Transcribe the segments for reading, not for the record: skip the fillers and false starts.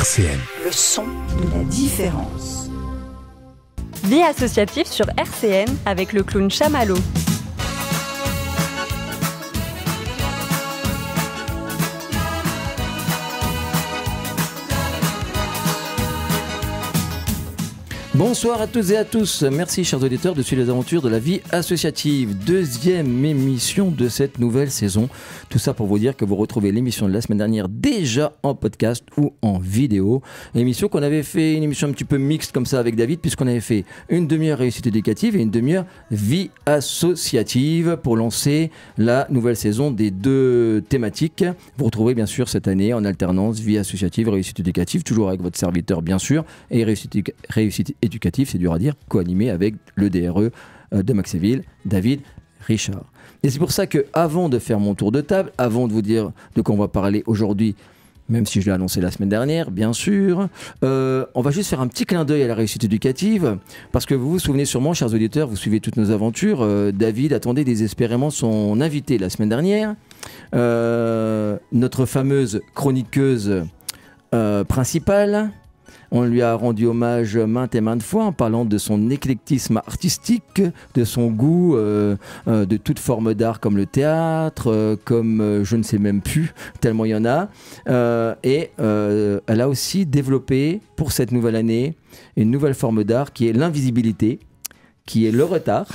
RCN. Le son de la différence. Vie associative sur RCN avec le clown Chamallow. Bonsoir à toutes et à tous, merci chers auditeurs de suivre les aventures de la vie associative, deuxième émission de cette nouvelle saison. Tout ça pour vous dire que vous retrouvez l'émission de la semaine dernière déjà en podcast ou en vidéo. Émission qu'on avait fait, une émission un petit peu mixte comme ça avec David, puisqu'on avait fait une demi-heure réussite éducative et une demi-heure vie associative pour lancer la nouvelle saison des deux thématiques. Vous retrouverez bien sûr cette année en alternance vie associative, réussite éducative, toujours avec votre serviteur bien sûr, et réussite éducatif, c'est dur à dire, co-animé avec le DRE de Maxéville, David Richard. Et c'est pour ça que, avant de faire mon tour de table, avant de vous dire de quoi on va parler aujourd'hui, même si je l'ai annoncé la semaine dernière, bien sûr, on va juste faire un petit clin d'œil à la réussite éducative, parce que vous vous souvenez sûrement, chers auditeurs, vous suivez toutes nos aventures, David attendait désespérément son invité la semaine dernière, notre fameuse chroniqueuse principale. On lui a rendu hommage maintes et maintes fois en parlant de son éclectisme artistique, de son goût de toute forme d'art comme le théâtre, comme je ne sais même plus, tellement il y en a. Et elle a aussi développé pour cette nouvelle année une nouvelle forme d'art qui est l'invisibilité, qui est le retard.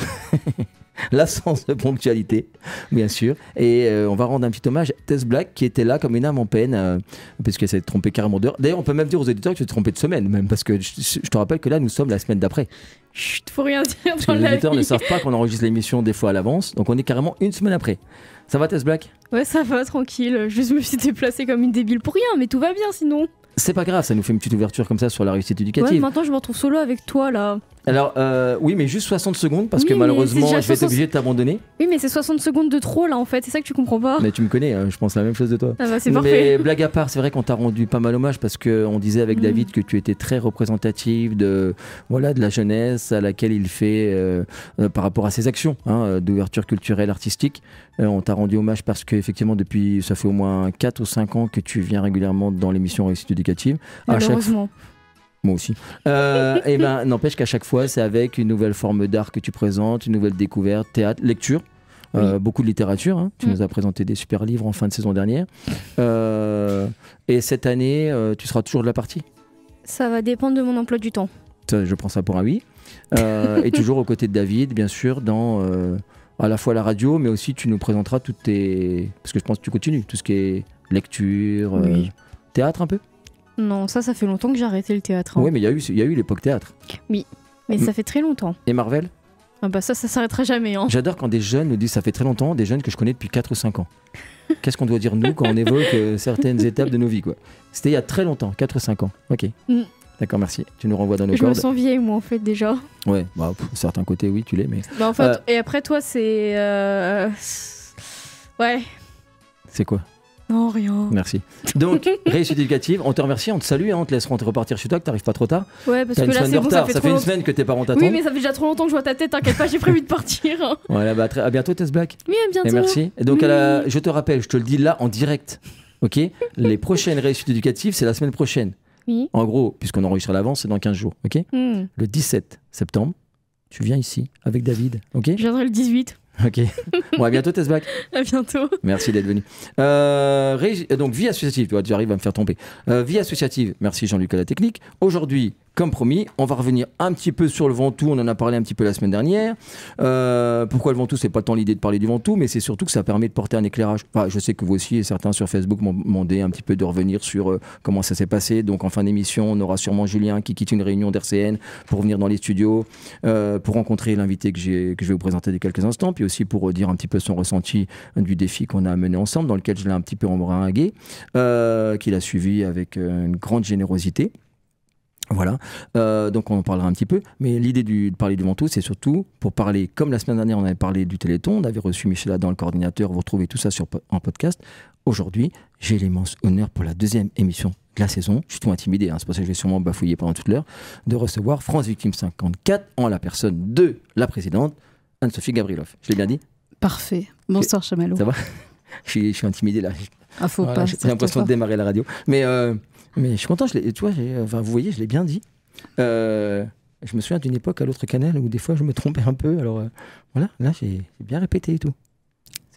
L'absence de ponctualité, bien sûr. Et on va rendre un petit hommage à Tess Black qui était là comme une âme en peine, puisqu'elle s'est trompée carrément d'heure. D'ailleurs, on peut même dire aux éditeurs que tu t'es trompé de semaine, même, parce que je te rappelle que là, nous sommes la semaine d'après. Chut, faut rien dire parce dans que la les éditeurs vie. ne savent pas qu'on enregistre l'émission des fois à l'avance, donc on est carrément une semaine après. Ça va, Tess Black ? Ouais, ça va, tranquille. Je me suis déplacée comme une débile pour rien, mais tout va bien sinon. C'est pas grave, ça nous fait une petite ouverture comme ça sur la réussite Ouais, éducative. maintenant je me retrouve solo avec toi là. Alors, oui, mais juste 60 secondes, parce Oui, que mais malheureusement, c'est déjà je vais être 60 obligé de t'abandonner. Oui, mais c'est 60 secondes de trop là en fait, c'est ça que tu comprends pas. Mais tu me connais, je pense la même chose de toi. Ah bah c'est Mais parfait. blague à part, c'est vrai qu'on t'a rendu pas mal hommage parce qu'on disait avec David que tu étais très représentative de la jeunesse à laquelle il fait par rapport à ses actions d'ouverture culturelle, artistique. On t'a rendu hommage parce qu'effectivement, depuis, ça fait au moins 4 ou 5 ans que tu viens régulièrement dans l'émission Réussite éducative. Malheureusement. Moi aussi. Et ben, n'empêche qu'à chaque fois, c'est avec une nouvelle forme d'art que tu présentes, une nouvelle découverte, théâtre, lecture. Beaucoup de littérature, tu nous as présenté des super livres en fin de saison dernière. Et cette année, tu seras toujours de la partie. Ça va dépendre de mon emploi du temps. Ça, je prends ça pour un oui. Et toujours aux côtés de David, bien sûr, dans à la fois la radio, mais aussi tu nous présenteras toutes tes... Parce que je pense que tu continues, tout ce qui est lecture, théâtre un peu. Non, ça fait longtemps que j'ai arrêté le théâtre. Hein. Oui, mais il y a eu l'époque théâtre. Oui, mais ça fait très longtemps. Et Marvel ? Ah bah ça s'arrêtera jamais. Hein. J'adore quand des jeunes nous disent ça fait très longtemps, des jeunes que je connais depuis 4 ou 5 ans. Qu'est-ce qu'on doit dire nous quand on évoque certaines étapes de nos vies quoi. C'était il y a très longtemps, 4 ou 5 ans. Ok. D'accord, merci. Tu nous renvoies dans nos Je cordes. me sens vieille moi en fait déjà. Ouais, bah, certains côtés oui, tu l'es, mais... Bah en fait, et après toi c'est... Ouais. C'est quoi ? Non, rien. Merci. Donc, réussite éducative, on te remercie, on te salue, on te laisse repartir chez toi, que t'arrives pas trop tard. Ouais, parce T'as que une là semaine c'est de bon, retard, ça ça fait fait trop une semaine que tes parents t'attendent. Oui, mais ça fait déjà trop longtemps que je vois ta tête, t'inquiète pas, j'ai prévu de partir. Voilà, bah, à bientôt Tess Black. Oui, à bientôt. Et merci. Et donc, je te rappelle, je te le dis là en direct, ok ? Les prochaines réussites éducatives, c'est la semaine prochaine. Oui. En gros, puisqu'on enregistre à l'avance, c'est dans 15 jours, ok ? Le 17 septembre, tu viens ici avec David, ok ? Je viendrai le 18. Ok. Bon, à bientôt Tess Black. À bientôt. Merci d'être venu. Donc, vie associative, tu arrives à me faire tromper. Vie associative, merci Jean-Luc à la technique. Aujourd'hui, comme promis, on va revenir un petit peu sur le Ventoux. On en a parlé un petit peu la semaine dernière. Pourquoi le Ventoux ? C'est pas tant l'idée de parler du Ventoux, mais c'est surtout que ça permet de porter un éclairage. Enfin, je sais que vous aussi, et certains sur Facebook m'ont demandé un petit peu de revenir sur comment ça s'est passé. Donc, en fin d'émission, on aura sûrement Julien qui quitte une réunion d'RCN pour venir dans les studios, pour rencontrer l'invité que je vais vous présenter dans quelques instants, puis aussi pour dire un petit peu son ressenti du défi qu'on a mené ensemble, dans lequel je l'ai un petit peu embringué, qu'il a suivi avec une grande générosité. Voilà, donc on en parlera un petit peu, mais l'idée de parler du Ventoux, c'est surtout pour parler, comme la semaine dernière on avait parlé du Téléthon, on avait reçu Michel Adam, le coordinateur, vous retrouvez tout ça en podcast. Aujourd'hui, j'ai l'immense honneur pour la deuxième émission de la saison, je suis tout intimidé, c'est pour ça que je vais sûrement bafouiller pendant toute l'heure, de recevoir France Victime 54 en la personne de la présidente Anne-Sophie Gavrilov. Je l'ai bien dit ? Parfait. Bonsoir Chamallow. Ça va ? Je suis intimidé là. Ah, faut Voilà, pas. j'ai l'impression de démarrer la radio. Mais je suis content, tu vois, enfin, vous voyez, je l'ai bien dit. Je me souviens d'une époque à l'autre canal où des fois je me trompais un peu. Alors voilà, là j'ai bien répété et tout.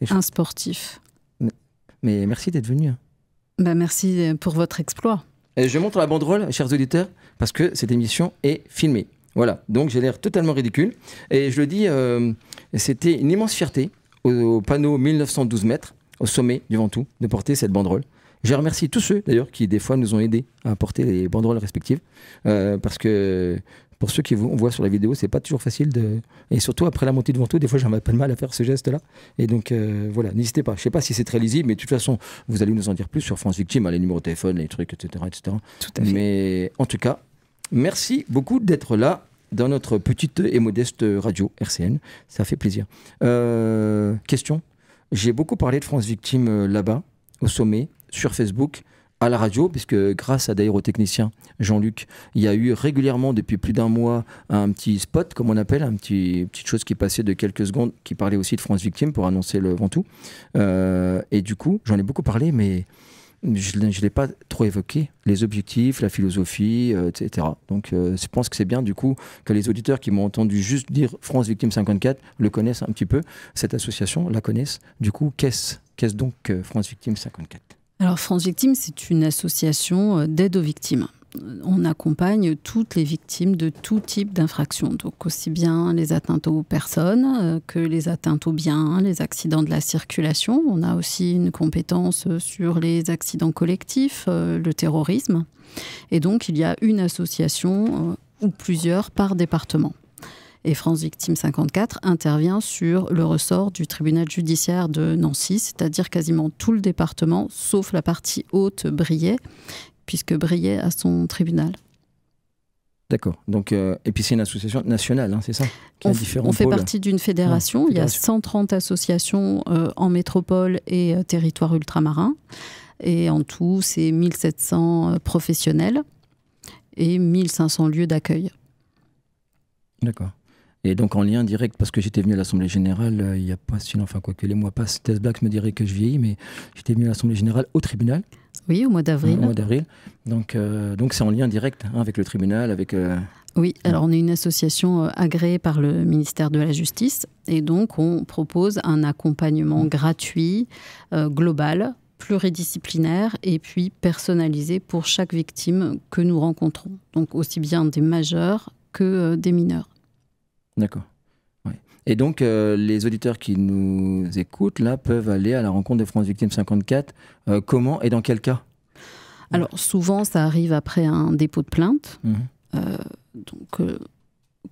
Un sportif. Mais merci d'être venu. Hein. Bah, merci pour votre exploit. Je montre la banderole, chers auditeurs, parce que cette émission est filmée. Voilà, donc j'ai l'air totalement ridicule. Et je le dis, c'était une immense fierté au panneau 1912 mètres, au sommet du Ventoux, de porter cette banderole. Je remercie tous ceux, d'ailleurs, qui des fois nous ont aidés à porter les banderoles respectives. Parce que pour ceux qui on voit sur la vidéo, c'est pas toujours facile de... Et surtout après la montée de Ventoux, des fois j'ai un peu de mal à faire ce geste-là. Et donc voilà, n'hésitez pas. Je sais pas si c'est très lisible, mais de toute façon, vous allez nous en dire plus sur France Victime, hein, les numéros de téléphone, les trucs, etc., etc. Tout à fait. Mais en tout cas, merci beaucoup d'être là dans notre petite et modeste radio RCN. Ça fait plaisir. Question. J'ai beaucoup parlé de France Victime là-bas, au sommet, sur Facebook, à la radio, puisque grâce à d'ailleurs au technicien Jean-Luc, il y a eu régulièrement depuis plus d'un mois un petit spot, comme on appelle, petite chose qui passait de quelques secondes, qui parlait aussi de France Victime pour annoncer le Ventoux. Et du coup, j'en ai beaucoup parlé, mais je ne l'ai pas trop évoqué, les objectifs, la philosophie, etc. Donc je pense que c'est bien du coup que les auditeurs qui m'ont entendu juste dire France Victime 54 le connaissent un petit peu, cette association la connaissent. Du coup, qu'est-ce donc France Victime 54 ? Alors France Victime, c'est une association d'aide aux victimes. On accompagne toutes les victimes de tout type d'infractions, donc aussi bien les atteintes aux personnes que les atteintes aux biens, les accidents de la circulation. On a aussi une compétence sur les accidents collectifs, le terrorisme. Et donc il y a une association ou plusieurs par département. Et France Victime 54 intervient sur le ressort du tribunal judiciaire de Nancy, c'est-à-dire quasiment tout le département, sauf la partie haute Briey, puisque Briey a son tribunal. D'accord. Donc, et puis c'est une association nationale, hein, c'est ça qui a différents On fait pôles. partie d'une fédération. Il y a 130 associations en métropole et territoire ultramarin. Et en tout, c'est 1700 professionnels et 1500 lieux d'accueil. D'accord. Et donc en lien direct, parce que j'étais venu à l'Assemblée Générale il n'y a pas si longtemps, enfin quoi que les mois passent, Tess Black me dirait que je vieillis, mais j'étais venu à l'Assemblée Générale au tribunal. Oui, au mois d'avril. Au mois d'avril. Donc c'est en lien direct hein, avec le tribunal, avec... Oui, alors on est une association agréée par le ministère de la Justice et donc on propose un accompagnement gratuit, global, pluridisciplinaire et puis personnalisé pour chaque victime que nous rencontrons. Donc aussi bien des majeurs que des mineurs. D'accord. Ouais. Et donc, les auditeurs qui nous écoutent, là, peuvent aller à la rencontre de France Victime 54. Comment et dans quel cas ? Alors, souvent, ça arrive après un dépôt de plainte.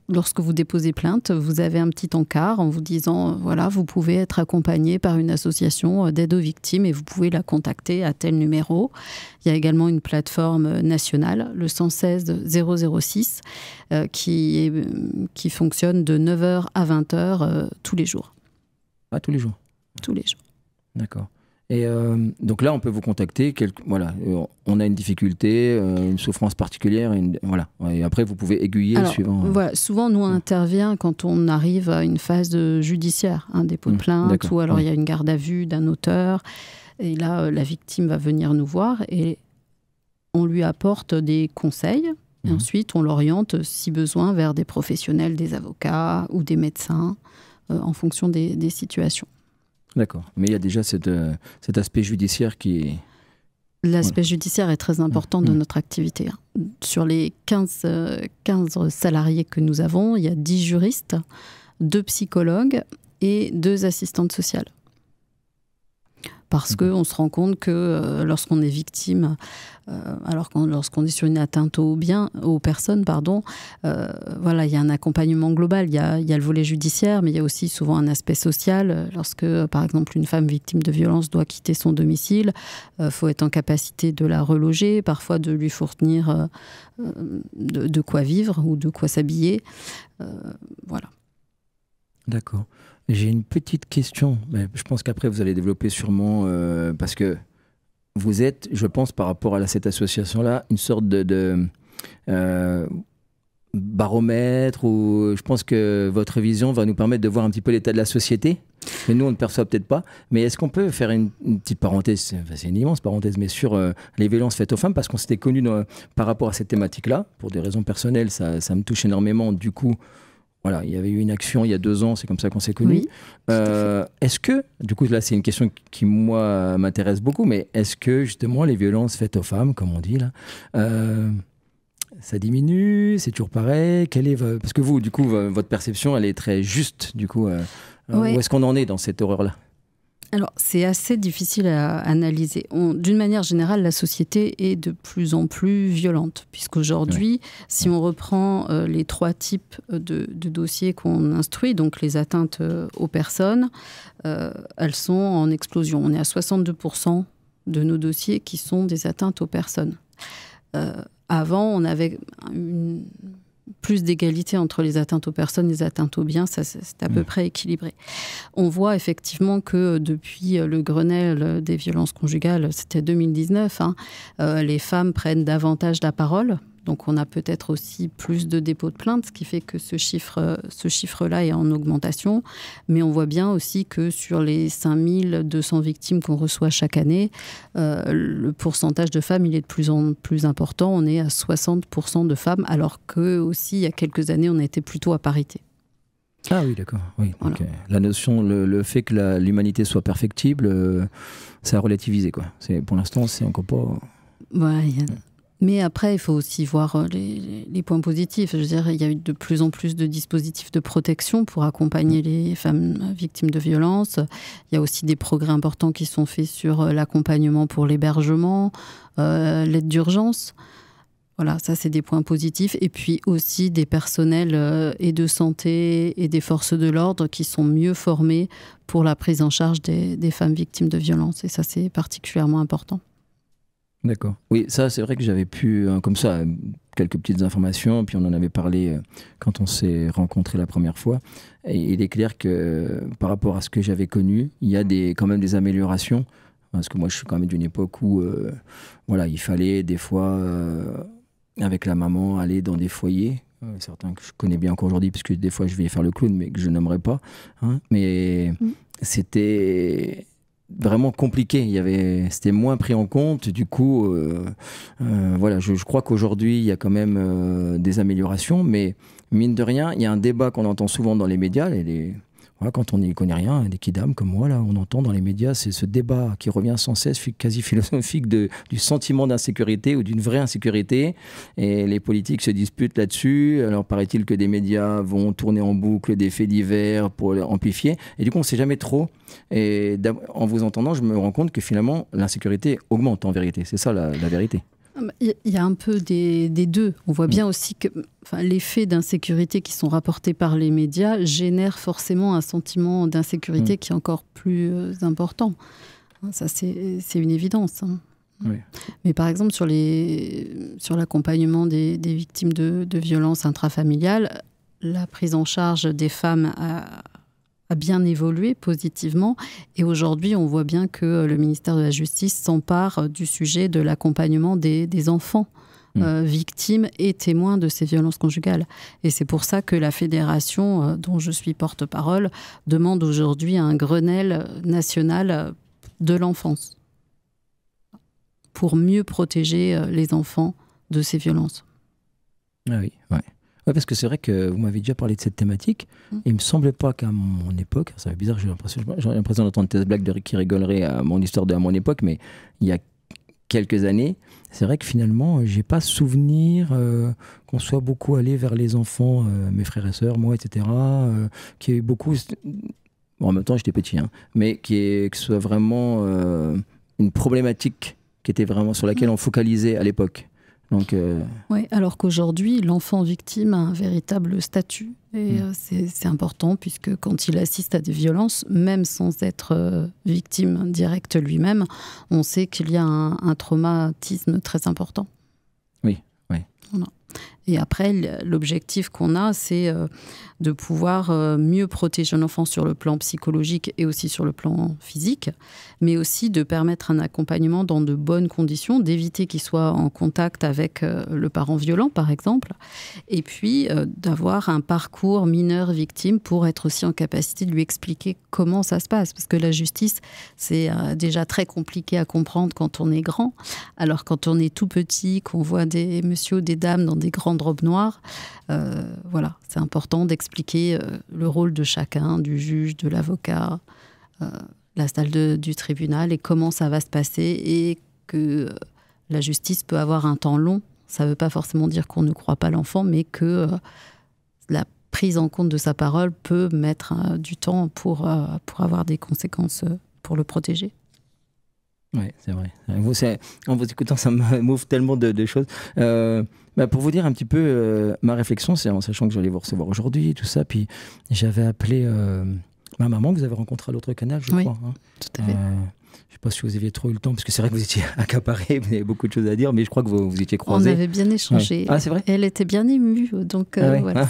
Lorsque vous déposez plainte, vous avez un petit encart en vous disant, voilà, vous pouvez être accompagné par une association d'aide aux victimes et vous pouvez la contacter à tel numéro. Il y a également une plateforme nationale, le 116 006, qui fonctionne de 9h à 20h tous les jours. Ah, tous les jours ? Tous les jours. D'accord. Et donc là, on peut vous contacter. Voilà, on a une difficulté, une souffrance particulière. Voilà. Et après, vous pouvez aiguiller suivant. Voilà, souvent, nous, on intervient quand on arrive à une phase judiciaire, un dépôt de plainte, ou alors il y a une garde à vue d'un auteur. Et là, la victime va venir nous voir et on lui apporte des conseils. Et ensuite, on l'oriente, si besoin, vers des professionnels, des avocats ou des médecins, en fonction des situations. D'accord. Mais il y a déjà cet aspect judiciaire qui est... L'aspect judiciaire est très important dans notre activité. Sur les 15 salariés que nous avons, il y a 10 juristes, 2 psychologues et 2 assistantes sociales. Parce qu'on se rend compte que lorsqu'on est victime, lorsqu'on est sur une atteinte aux personnes, voilà, il y a un accompagnement global. Il y a le volet judiciaire, mais il y a aussi souvent un aspect social. Lorsque, par exemple, une femme victime de violence doit quitter son domicile, faut être en capacité de la reloger, parfois de lui fournir de quoi vivre ou de quoi s'habiller. Voilà. D'accord. J'ai une petite question. Mais je pense qu'après, vous allez développer sûrement... parce que vous êtes, je pense, par rapport à cette association-là, une sorte baromètre ou je pense que votre vision va nous permettre de voir un petit peu l'état de la société. Mais nous, on ne perçoit peut-être pas. Mais est-ce qu'on peut faire une petite parenthèse, c'est une immense parenthèse, mais sur les violences faites aux femmes, parce qu'on s'était connus par rapport à cette thématique-là. Pour des raisons personnelles, ça me touche énormément. Du coup, voilà, il y avait eu une action il y a 2 ans, c'est comme ça qu'on s'est connus. Oui, Est-ce que, du coup, là, c'est une question qui, moi, m'intéresse beaucoup, mais est-ce que, justement, les violences faites aux femmes, comme on dit, là, ça diminue, c'est toujours pareil. Parce que vous, du coup, votre perception, elle est très juste, du coup. Ouais. Où est-ce qu'on en est dans cette horreur-là ? Alors, c'est assez difficile à analyser. D'une manière générale, la société est de plus en plus violente, puisqu'aujourd'hui, si on reprend les 3 types de dossiers qu'on instruit, donc les atteintes aux personnes, elles sont en explosion. On est à 62% de nos dossiers qui sont des atteintes aux personnes. Avant, on avait plus d'égalité entre les atteintes aux personnes et les atteintes aux biens, ça c'est à peu près équilibré. On voit effectivement que depuis le Grenelle des violences conjugales, c'était 2019, les femmes prennent davantage la parole. Donc on a peut-être aussi plus de dépôts de plaintes, ce qui fait que ce chiffre-là est en augmentation. Mais on voit bien aussi que sur les 5200 victimes qu'on reçoit chaque année, le pourcentage de femmes il est de plus en plus important. On est à 60% de femmes, alors que aussi il y a quelques années, on était plutôt à parité. Ah oui, d'accord. Oui. Voilà. Donc, la notion, le fait que l'humanité soit perfectible, ça a relativisé, quoi. Pour l'instant, c'est encore pas... Ouais, mais après, il faut aussi voir les points positifs. Je veux dire, il y a eu de plus en plus de dispositifs de protection pour accompagner les femmes victimes de violences. Il y a aussi des progrès importants qui sont faits sur l'accompagnement pour l'hébergement, l'aide d'urgence. Voilà, ça, c'est des points positifs. Et puis aussi des personnels et de santé et des forces de l'ordre qui sont mieux formés pour la prise en charge des femmes victimes de violences. Et ça, c'est particulièrement important. D'accord. Oui, ça, c'est vrai que j'avais pu, comme ça, quelques petites informations, puis on en avait parlé quand on s'est rencontrés la première fois. Et il est clair que par rapport à ce que j'avais connu, il y a quand même des améliorations. Parce que moi, je suis quand même d'une époque où voilà, il fallait des fois, avec la maman, aller dans des foyers. Certains que je connais bien encore aujourd'hui, parce que des fois, je vais faire le clown, mais que je n'aimerais pas. Mais c'était... vraiment compliqué, c'était moins pris en compte, du coup voilà, je crois qu'aujourd'hui il y a quand même des améliorations, mais mine de rien, il y a un débat qu'on entend souvent dans les médias, voilà, quand on n'y connaît rien, des kidams comme moi, là, on entend dans les médias, c'est ce débat qui revient sans cesse, quasi philosophique, du sentiment d'insécurité ou d'une vraie insécurité, et les politiques se disputent là-dessus. Alors paraît-il que des médias vont tourner en boucle des faits divers pour amplifier, et du coup on ne sait jamais trop, et en vous entendant, je me rends compte que finalement l'insécurité augmente en vérité, c'est ça la vérité. Il y a un peu des deux. On voit bien aussi que les faits d'insécurité qui sont rapportés par les médias génèrent forcément un sentiment d'insécurité qui est encore plus important. Ça, c'est une évidence. Oui. Mais par exemple, sur l'accompagnement des victimes de violences intrafamiliales, la prise en charge des femmes a bien évolué positivement. Et aujourd'hui, on voit bien que le ministère de la Justice s'empare du sujet de l'accompagnement des enfants victimes et témoins de ces violences conjugales. Et c'est pour ça que la fédération, dont je suis porte-parole, demande aujourd'hui un Grenelle national de l'enfance pour mieux protéger les enfants de ces violences. Ah oui, ouais. Ouais, parce que c'est vrai que vous m'avez déjà parlé de cette thématique. Et il ne me semblait pas qu'à mon époque, ça fait bizarre, j'ai l'impression d'entendre des blagues qui rigoleraient à mon histoire à mon époque, mais il y a quelques années, c'est vrai que finalement, j'ai pas souvenir qu'on soit beaucoup allé vers les enfants, mes frères et sœurs, moi, etc., qui est beaucoup... Bon, en même temps, j'étais petit, mais que ce soit vraiment une problématique qui était vraiment sur laquelle on focalisait à l'époque. Donc, oui, alors qu'aujourd'hui, l'enfant victime a un véritable statut. Et c'est important, puisque quand il assiste à des violences, même sans être victime directe lui-même, on sait qu'il y a un traumatisme très important. Oui, oui. Voilà. Et après, l'objectif qu'on a, c'est de pouvoir mieux protéger un enfant sur le plan psychologique et aussi sur le plan physique, mais aussi de permettre un accompagnement dans de bonnes conditions, d'éviter qu'il soit en contact avec le parent violent, par exemple, et puis d'avoir un parcours mineur-victime pour être aussi en capacité de lui expliquer comment ça se passe. Parce que la justice, c'est déjà très compliqué à comprendre quand on est grand. Alors quand on est tout petit, qu'on voit des messieurs ou des dames dans des grandes robes noires, voilà, c'est important d'expliquer le rôle de chacun, du juge, de l'avocat, la salle du tribunal et comment ça va se passer, et que la justice peut avoir un temps long. Ça ne veut pas forcément dire qu'on ne croit pas l'enfant, mais que la prise en compte de sa parole peut mettre du temps pour avoir des conséquences pour le protéger. Oui, c'est vrai. En vous écoutant, ça m'ouvre tellement de choses. Pour vous dire un petit peu ma réflexion, c'est en sachant que j'allais vous recevoir aujourd'hui, tout ça, puis j'avais appelé ma maman que vous avez rencontrée à l'autre canal, je crois. Hein. Tout à fait. Je ne sais pas si vous aviez trop eu le temps, parce que c'est vrai que vous étiez accaparé, vous avez beaucoup de choses à dire, mais je crois que vous étiez croisés. On avait bien échangé. Ouais. Ah, c'est vrai ? Elle était bien émue, donc voilà.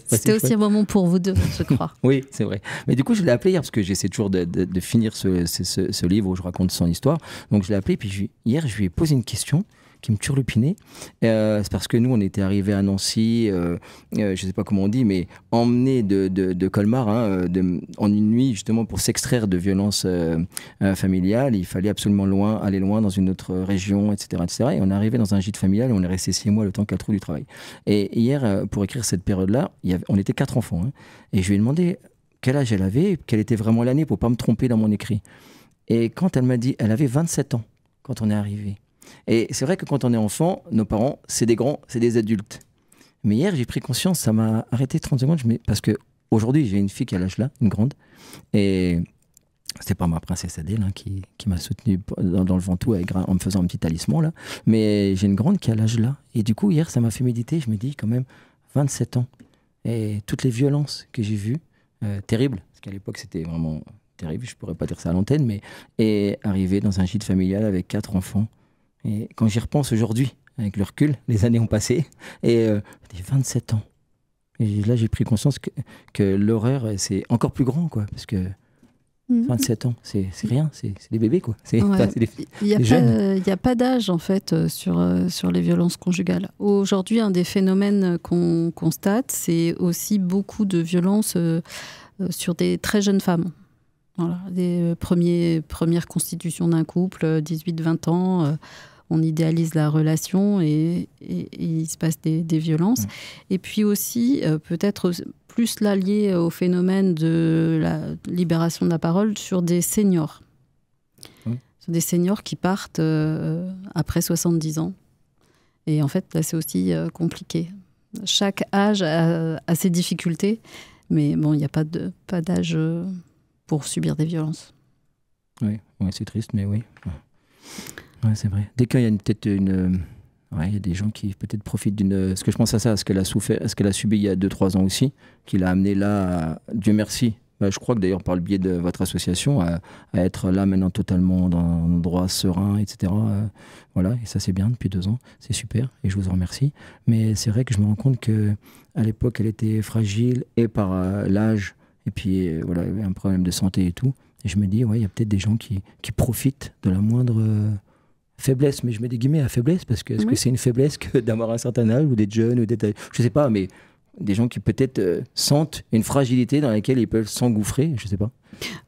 C'était aussi un moment pour vous deux, je crois. Oui, c'est vrai. Mais du coup, je l'ai appelé hier, parce que j'essaie toujours de finir ce livre où je raconte son histoire. Donc je l'ai appelé, puis hier, je lui ai posé une question qui me turlupinait. C'est parce que nous, on était arrivés à Nancy, je ne sais pas comment on dit, mais emmenés de Colmar, en une nuit, justement, pour s'extraire de violences familiales. Il fallait absolument aller loin dans une autre région, etc., etc. Et on est arrivé dans un gîte familial et on est resté 6 mois le temps qu'elle trouve du travail. Et hier, pour écrire cette période-là, on était 4 enfants. Hein, et je lui ai demandé quel âge elle avait, quelle était vraiment l'année, pour ne pas me tromper dans mon écrit. Et quand elle m'a dit, elle avait 27 ans quand on est arrivé. Et c'est vrai que quand on est enfant, nos parents, c'est des grands, c'est des adultes. Mais hier, j'ai pris conscience, ça m'a arrêté 30 secondes, parce qu'aujourd'hui, j'ai une fille qui a l'âge là, une grande, et c'était pas ma princesse Adèle qui m'a soutenu dans le Ventoux en me faisant un petit talisman, là. Mais j'ai une grande qui a l'âge là. Et du coup, hier, ça m'a fait méditer, je me dis quand même, 27 ans. Et toutes les violences que j'ai vues, terribles, parce qu'à l'époque, c'était vraiment terrible, je pourrais pas dire ça à l'antenne, mais et arriver dans un gîte familial avec 4 enfants. Et quand j'y repense aujourd'hui, avec le recul, les années ont passé, et 27 ans. Et là, j'ai pris conscience que l'horreur, c'est encore plus grand, quoi, parce que 27 ans, c'est rien, c'est des bébés, quoi. C'est des jeunes. Il n'y a pas d'âge, en fait, sur les violences conjugales. Aujourd'hui, un des phénomènes qu'on constate, c'est aussi beaucoup de violences sur des très jeunes femmes. Voilà, des premières constitutions d'un couple, 18-20 ans, on idéalise la relation et il se passe des violences. Et puis aussi, peut-être plus là lié au phénomène de la libération de la parole sur des seniors. Sur des seniors qui partent après 70 ans. Et en fait, là, c'est aussi compliqué. Chaque âge a ses difficultés, mais bon, il n'y a pas d'âge pour subir des violences. Oui, c'est triste, mais oui. Ouais, c'est vrai. Dès qu'il y a il y a des gens qui peut-être profitent d'une... Parce que je pense à ça, à ce qu'elle a souffert, à ce qu'elle a subi il y a 2-3 ans aussi, qui l'a amené là, Dieu merci. Je crois que d'ailleurs par le biais de votre association, à être là maintenant totalement dans un droit serein, etc. Voilà, et ça c'est bien depuis 2 ans, c'est super, et je vous en remercie. Mais c'est vrai que je me rends compte qu'à l'époque, elle était fragile, et par l'âge, et puis voilà, il y avait un problème de santé et tout. Et je me dis, il y a peut-être des gens qui profitent de la moindre faiblesse, mais je mets des guillemets à faiblesse, parce que est-ce que c'est une faiblesse que d'avoir un certain âge, ou d'être jeune, ou d'être... Je sais pas, mais des gens qui peut-être sentent une fragilité dans laquelle ils peuvent s'engouffrer, je sais pas.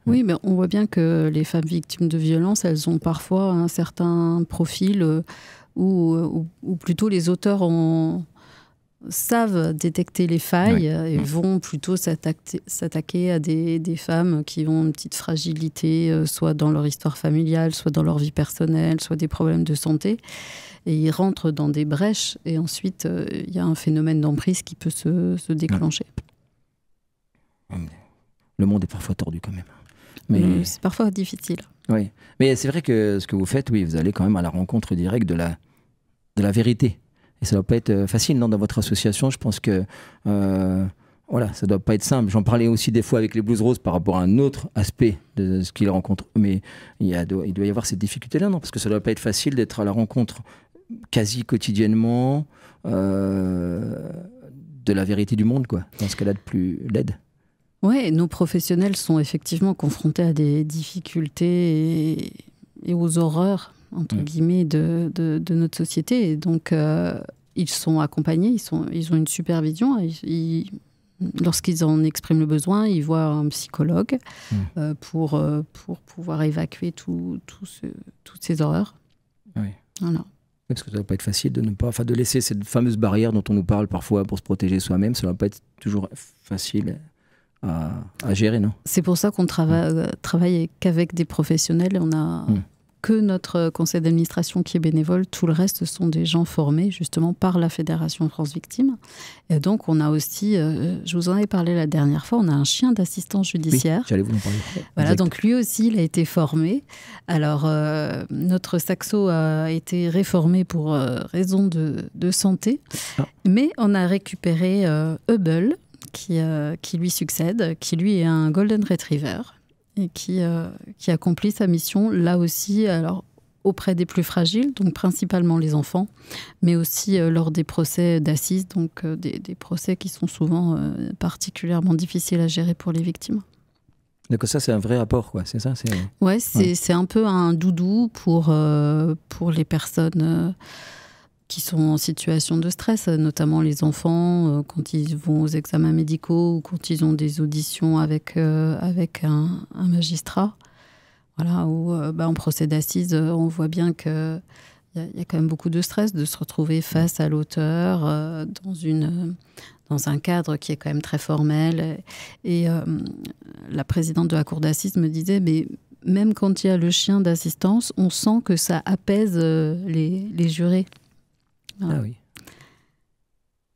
Oui, mais on voit bien que les femmes victimes de violences, elles ont parfois un certain profil où plutôt les auteurs savent détecter les failles et vont plutôt s'attaquer à des femmes qui ont une petite fragilité, soit dans leur histoire familiale, soit dans leur vie personnelle, soit des problèmes de santé. Et ils rentrent dans des brèches et ensuite il y a un phénomène d'emprise qui peut se déclencher. Le monde est parfois tordu quand même. Mais c'est parfois difficile. Oui, mais c'est vrai que ce que vous faites, vous allez quand même à la rencontre directe de la vérité. Et ça ne doit pas être facile, non, dans votre association. Je pense que ça ne doit pas être simple. J'en parlais aussi des fois avec les Blues Roses par rapport à un autre aspect de ce qu'ils rencontrent. Mais il doit y avoir cette difficulté-là, non? Parce que ça ne doit pas être facile d'être à la rencontre quasi quotidiennement de la vérité du monde, quoi, dans ce cas-là de plus laide. Oui, nos professionnels sont effectivement confrontés à des difficultés et aux horreurs, entre guillemets, de notre société. Et donc, ils sont accompagnés, ils ont une supervision. Lorsqu'ils en expriment le besoin, ils voient un psychologue pour pouvoir évacuer toutes ces horreurs. Oui. Voilà. Parce que ça ne va pas être facile de laisser cette fameuse barrière dont on nous parle parfois pour se protéger soi-même. Ça ne va pas être toujours facile à gérer, non? C'est pour ça qu'on travaille qu'avec des professionnels. On a que notre conseil d'administration qui est bénévole. Tout le reste sont des gens formés justement par la Fédération France Victimes. Et donc on a aussi, je vous en avais parlé la dernière fois, on a un chien d'assistance judiciaire. Oui, j'allais vous en parler. Voilà, Exact. donc lui aussi, il a été formé. Alors notre Saxo a été réformé pour raison de santé. Mais on a récupéré Hubble, qui lui succède, qui lui est un Golden Retriever et qui accomplit sa mission là aussi alors, auprès des plus fragiles, donc principalement les enfants, mais aussi lors des procès d'assises, donc des procès qui sont souvent particulièrement difficiles à gérer pour les victimes. Donc ça, c'est un vrai apport, quoi. C'est ça. C'est un peu un doudou pour les personnes qui sont en situation de stress, notamment les enfants, quand ils vont aux examens médicaux ou quand ils ont des auditions avec un magistrat. Voilà, ou en procès d'assises, on voit bien qu'il y a quand même beaucoup de stress de se retrouver face à l'auteur dans un cadre qui est quand même très formel. Et la présidente de la cour d'assises me disait, mais même quand il y a le chien d'assistance, on sent que ça apaise les jurés. Voilà. Ah oui.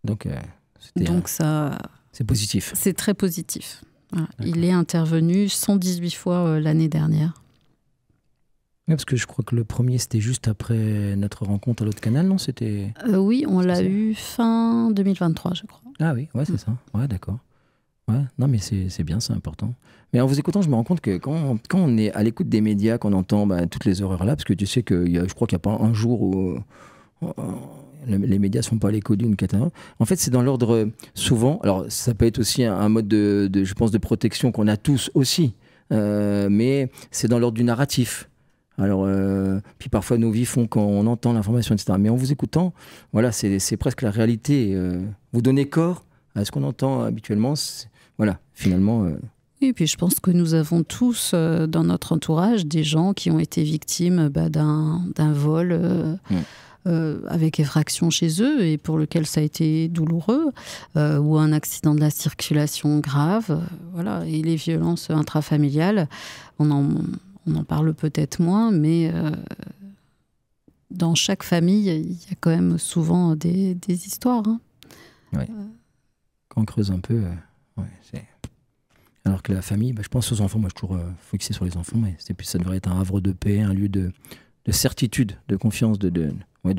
Donc c'est positif. C'est très positif. Voilà. Il est intervenu 118 fois l'année dernière. Oui, parce que je crois que le premier, c'était juste après notre rencontre à l'autre canal, non? Oui, on l'a eu fin 2023, je crois. Ah oui, ouais, c'est ça. Ouais, d'accord. Ouais, non, mais c'est bien, c'est important. Mais en vous écoutant, je me rends compte que quand on est à l'écoute des médias, qu'on entend toutes les horreurs là, parce que tu sais que je crois qu'il n'y a pas un jour où les médias ne sont pas à l'écho d'une catastrophe. En fait, c'est dans l'ordre souvent. Alors, ça peut être aussi un mode je pense, de protection qu'on a tous aussi, mais c'est dans l'ordre du narratif. Alors, puis parfois nos vies font quand on entend l'information, etc. Mais en vous écoutant, voilà, c'est presque la réalité. Vous donnez corps à ce qu'on entend habituellement. Voilà, finalement. Oui, et puis je pense que nous avons tous dans notre entourage des gens qui ont été victimes d'un vol avec effraction chez eux et pour lequel ça a été douloureux, ou un accident de la circulation grave. Voilà, et les violences intrafamiliales, on en parle peut-être moins, mais dans chaque famille, il y a quand même souvent des histoires. Hein. Ouais. Quand on creuse un peu, c'est... Alors que la famille, je pense aux enfants, moi je suis toujours focusé sur les enfants, mais ça devrait être un havre de paix, un lieu de certitude, de confiance, de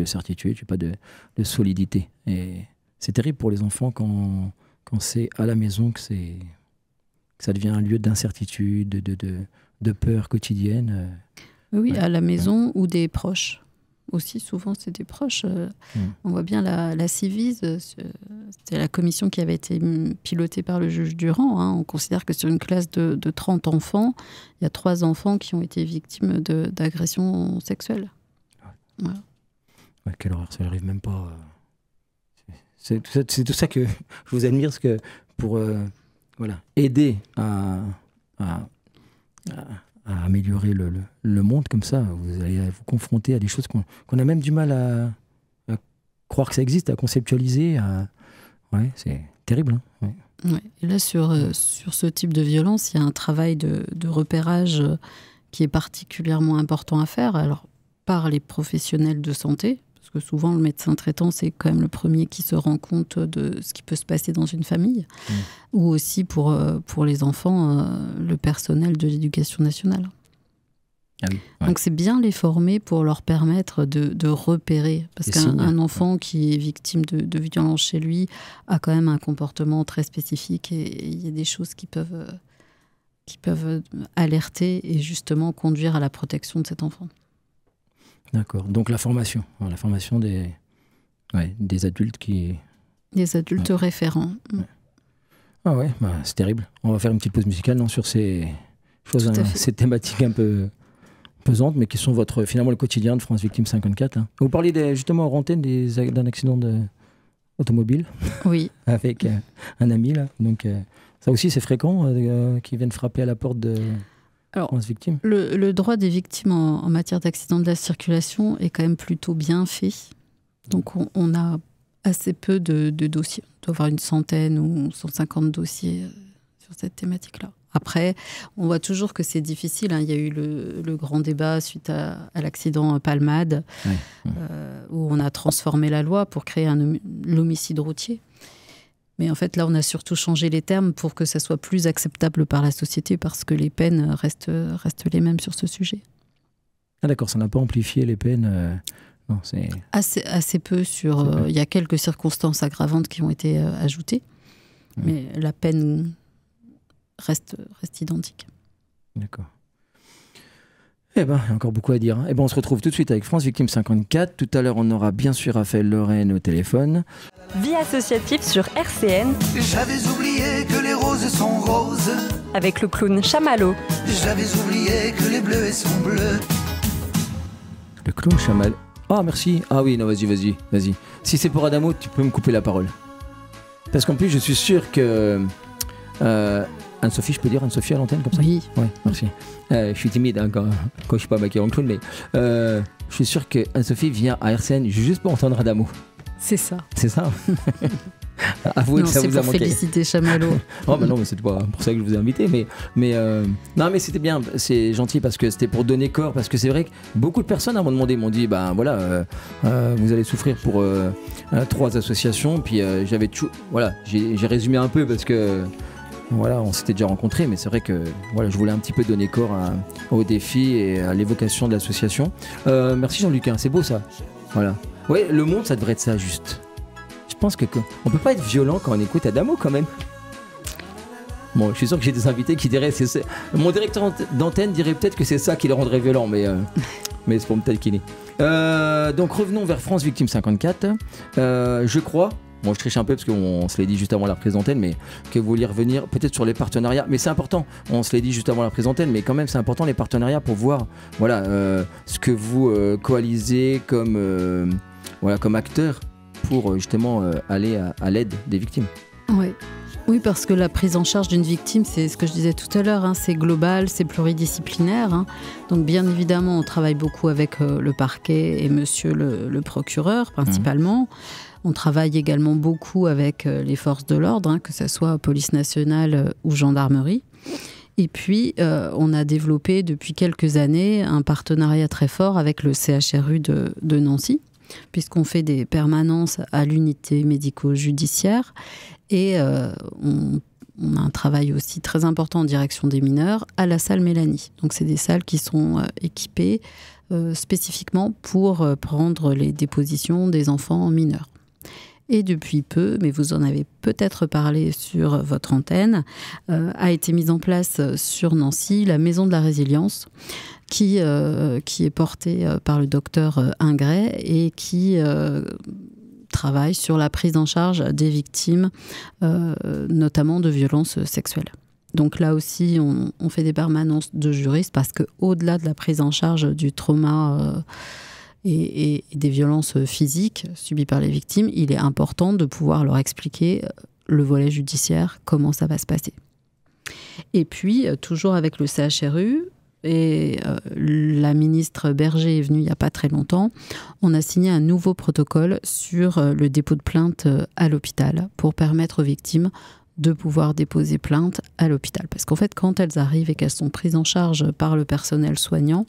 certitude, pas de solidité. Et c'est terrible pour les enfants quand c'est à la maison que ça devient un lieu d'incertitude, de peur quotidienne. Oui, à la maison ou des proches. Aussi, souvent, c'est des proches. On voit bien la Civise, c'était la commission qui avait été pilotée par le juge Durand. Hein. On considère que sur une classe de 30 enfants, il y a 3 enfants qui ont été victimes d'agressions sexuelles. Voilà. Ouais, quelle horreur, ça n'arrive même pas. C'est tout ça que je vous admire, parce que pour aider à améliorer le monde comme ça, vous allez vous confronter à des choses qu'on a même du mal à croire que ça existe, à conceptualiser. Ouais, c'est terrible. Hein, ouais. Ouais. Et là, sur ce type de violence, il y a un travail de repérage qui est particulièrement important à faire, alors par les professionnels de santé, parce que souvent le médecin traitant, c'est quand même le premier qui se rend compte de ce qui peut se passer dans une famille, ou aussi pour les enfants, le personnel de l'éducation nationale. Ah oui, ouais. Donc c'est bien les former pour leur permettre de repérer, parce qu'un enfant qui est victime de violence chez lui a quand même un comportement très spécifique, et il y a des choses qui peuvent alerter et justement conduire à la protection de cet enfant. D'accord. Donc la formation des adultes qui... Des adultes référents. Ah ouais, c'est terrible. On va faire une petite pause musicale sur ces choses, ces thématiques un peu pesantes, mais qui sont finalement le quotidien de France Victime 54. Hein. Vous parliez justement en antenne d'un accident automobile. Oui. Avec un ami là. Donc ça aussi c'est fréquent qu'ils viennent frapper à la porte de France Victime. Le droit des victimes en matière d'accident de la circulation est quand même plutôt bien fait. Donc on a assez peu de dossiers. On doit avoir une centaine ou 150 dossiers sur cette thématique-là. Après, on voit toujours que c'est difficile. Hein. Il y a eu le grand débat suite à l'accident Palmade, où on a transformé la loi pour créer l'homicide routier. Mais en fait, là, on a surtout changé les termes pour que ça soit plus acceptable par la société, parce que les peines restent les mêmes sur ce sujet. Ah d'accord, ça n'a pas amplifié les peines non, c'est... Assez peu sur... Il y a quelques circonstances aggravantes qui ont été ajoutées, mais la peine reste identique. D'accord. Eh bien, il y a encore beaucoup à dire. Eh ben, on se retrouve tout de suite avec France Victime 54. Tout à l'heure, on aura bien sûr Raphaël Lorraine au téléphone. Vie associative sur RCN. J'avais oublié que les roses sont roses. Avec le clown Chamallow. J'avais oublié que les bleus sont bleus. Le clown Chamallow. Ah, merci. Ah oui, non, vas-y. Si c'est pour Adamo, tu peux me couper la parole. Parce qu'en plus, je suis sûr que... Anne-Sophie, je peux dire Anne-Sophie à l'antenne comme ça ? Oui. Ouais, merci. Je suis timide quand je suis pas maquillé en clown, mais je suis sûr que Anne-Sophie vient à RCN juste pour entendre Adamo. C'est ça. C'est ça. Avouez que ça vous a manqué. C'est pour féliciter Chamallow. Oh bah non, mais c'est pas pour ça que je vous ai invité, non, mais c'était bien, c'est gentil parce que c'était pour donner corps, parce que c'est vrai que beaucoup de personnes m'ont dit, vous allez souffrir pour 3 associations, puis j'ai résumé un peu parce que on s'était déjà rencontrés, mais c'est vrai que je voulais un petit peu donner corps au défi et à l'évocation de l'association. Merci Jean-Luc, c'est beau ça. Voilà. Ouais, le monde, ça devrait être ça juste. Je pense on peut pas être violent quand on écoute Adamo quand même. Bon, je suis sûr que j'ai des invités qui diraient mon directeur d'antenne dirait peut-être que c'est ça qui le rendrait violent, mais c'est pour me talquiner. Donc revenons vers France Victime 54. Je crois, je triche un peu parce qu'on se l'est dit juste avant la prise d'antenne, mais que vous vouliez revenir peut-être sur les partenariats, mais c'est important, on se l'est dit juste avant la prise d'antenne, mais quand même c'est important les partenariats pour voir ce que vous coalisez comme acteur pour justement aller à l'aide des victimes. Oui, parce que la prise en charge d'une victime, c'est ce que je disais tout à l'heure, c'est global, c'est pluridisciplinaire. Donc bien évidemment, on travaille beaucoup avec le parquet et monsieur le procureur principalement. On travaille également beaucoup avec les forces de l'ordre, que ce soit police nationale ou gendarmerie. Et puis, on a développé depuis quelques années un partenariat très fort avec le CHRU de Nancy, puisqu'on fait des permanences à l'unité médico-judiciaire et on a un travail aussi très important en direction des mineurs à la salle Mélanie. Donc c'est des salles qui sont équipées spécifiquement pour prendre les dépositions des enfants mineurs. Et depuis peu, mais vous en avez peut-être parlé sur votre antenne, a été mise en place sur Nancy la Maison de la Résilience, qui est portée par le docteur Ingray et qui travaille sur la prise en charge des victimes, notamment de violences sexuelles. Donc là aussi, on fait des permanences de juristes parce qu'au-delà de la prise en charge du trauma et des violences physiques subies par les victimes, il est important de pouvoir leur expliquer le volet judiciaire, comment ça va se passer. Et puis, toujours avec le CHRU, et la ministre Berger est venue il n'y a pas très longtemps, on a signé un nouveau protocole sur le dépôt de plainte à l'hôpital pour permettre aux victimes de pouvoir déposer plainte à l'hôpital. Parce qu'en fait, quand elles arrivent et qu'elles sont prises en charge par le personnel soignant,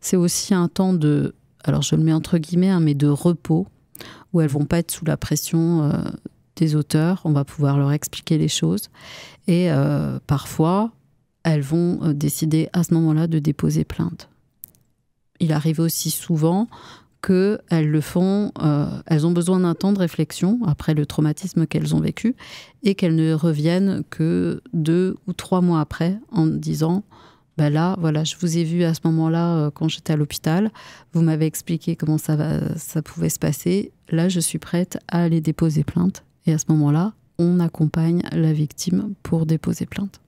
c'est aussi un temps de, alors je le mets entre guillemets, mais de repos, où elles ne vont pas être sous la pression des auteurs, on va pouvoir leur expliquer les choses. Et parfois, elles vont décider à ce moment-là de déposer plainte. Il arrive aussi souvent qu'elles le font, elles ont besoin d'un temps de réflexion après le traumatisme qu'elles ont vécu et qu'elles ne reviennent que 2 ou 3 mois après en disant Ben là, voilà, je vous ai vu à ce moment-là quand j'étais à l'hôpital. Vous m'avez expliqué comment ça pouvait se passer. Là, je suis prête à aller déposer plainte. Et à ce moment-là, on accompagne la victime pour déposer plainte.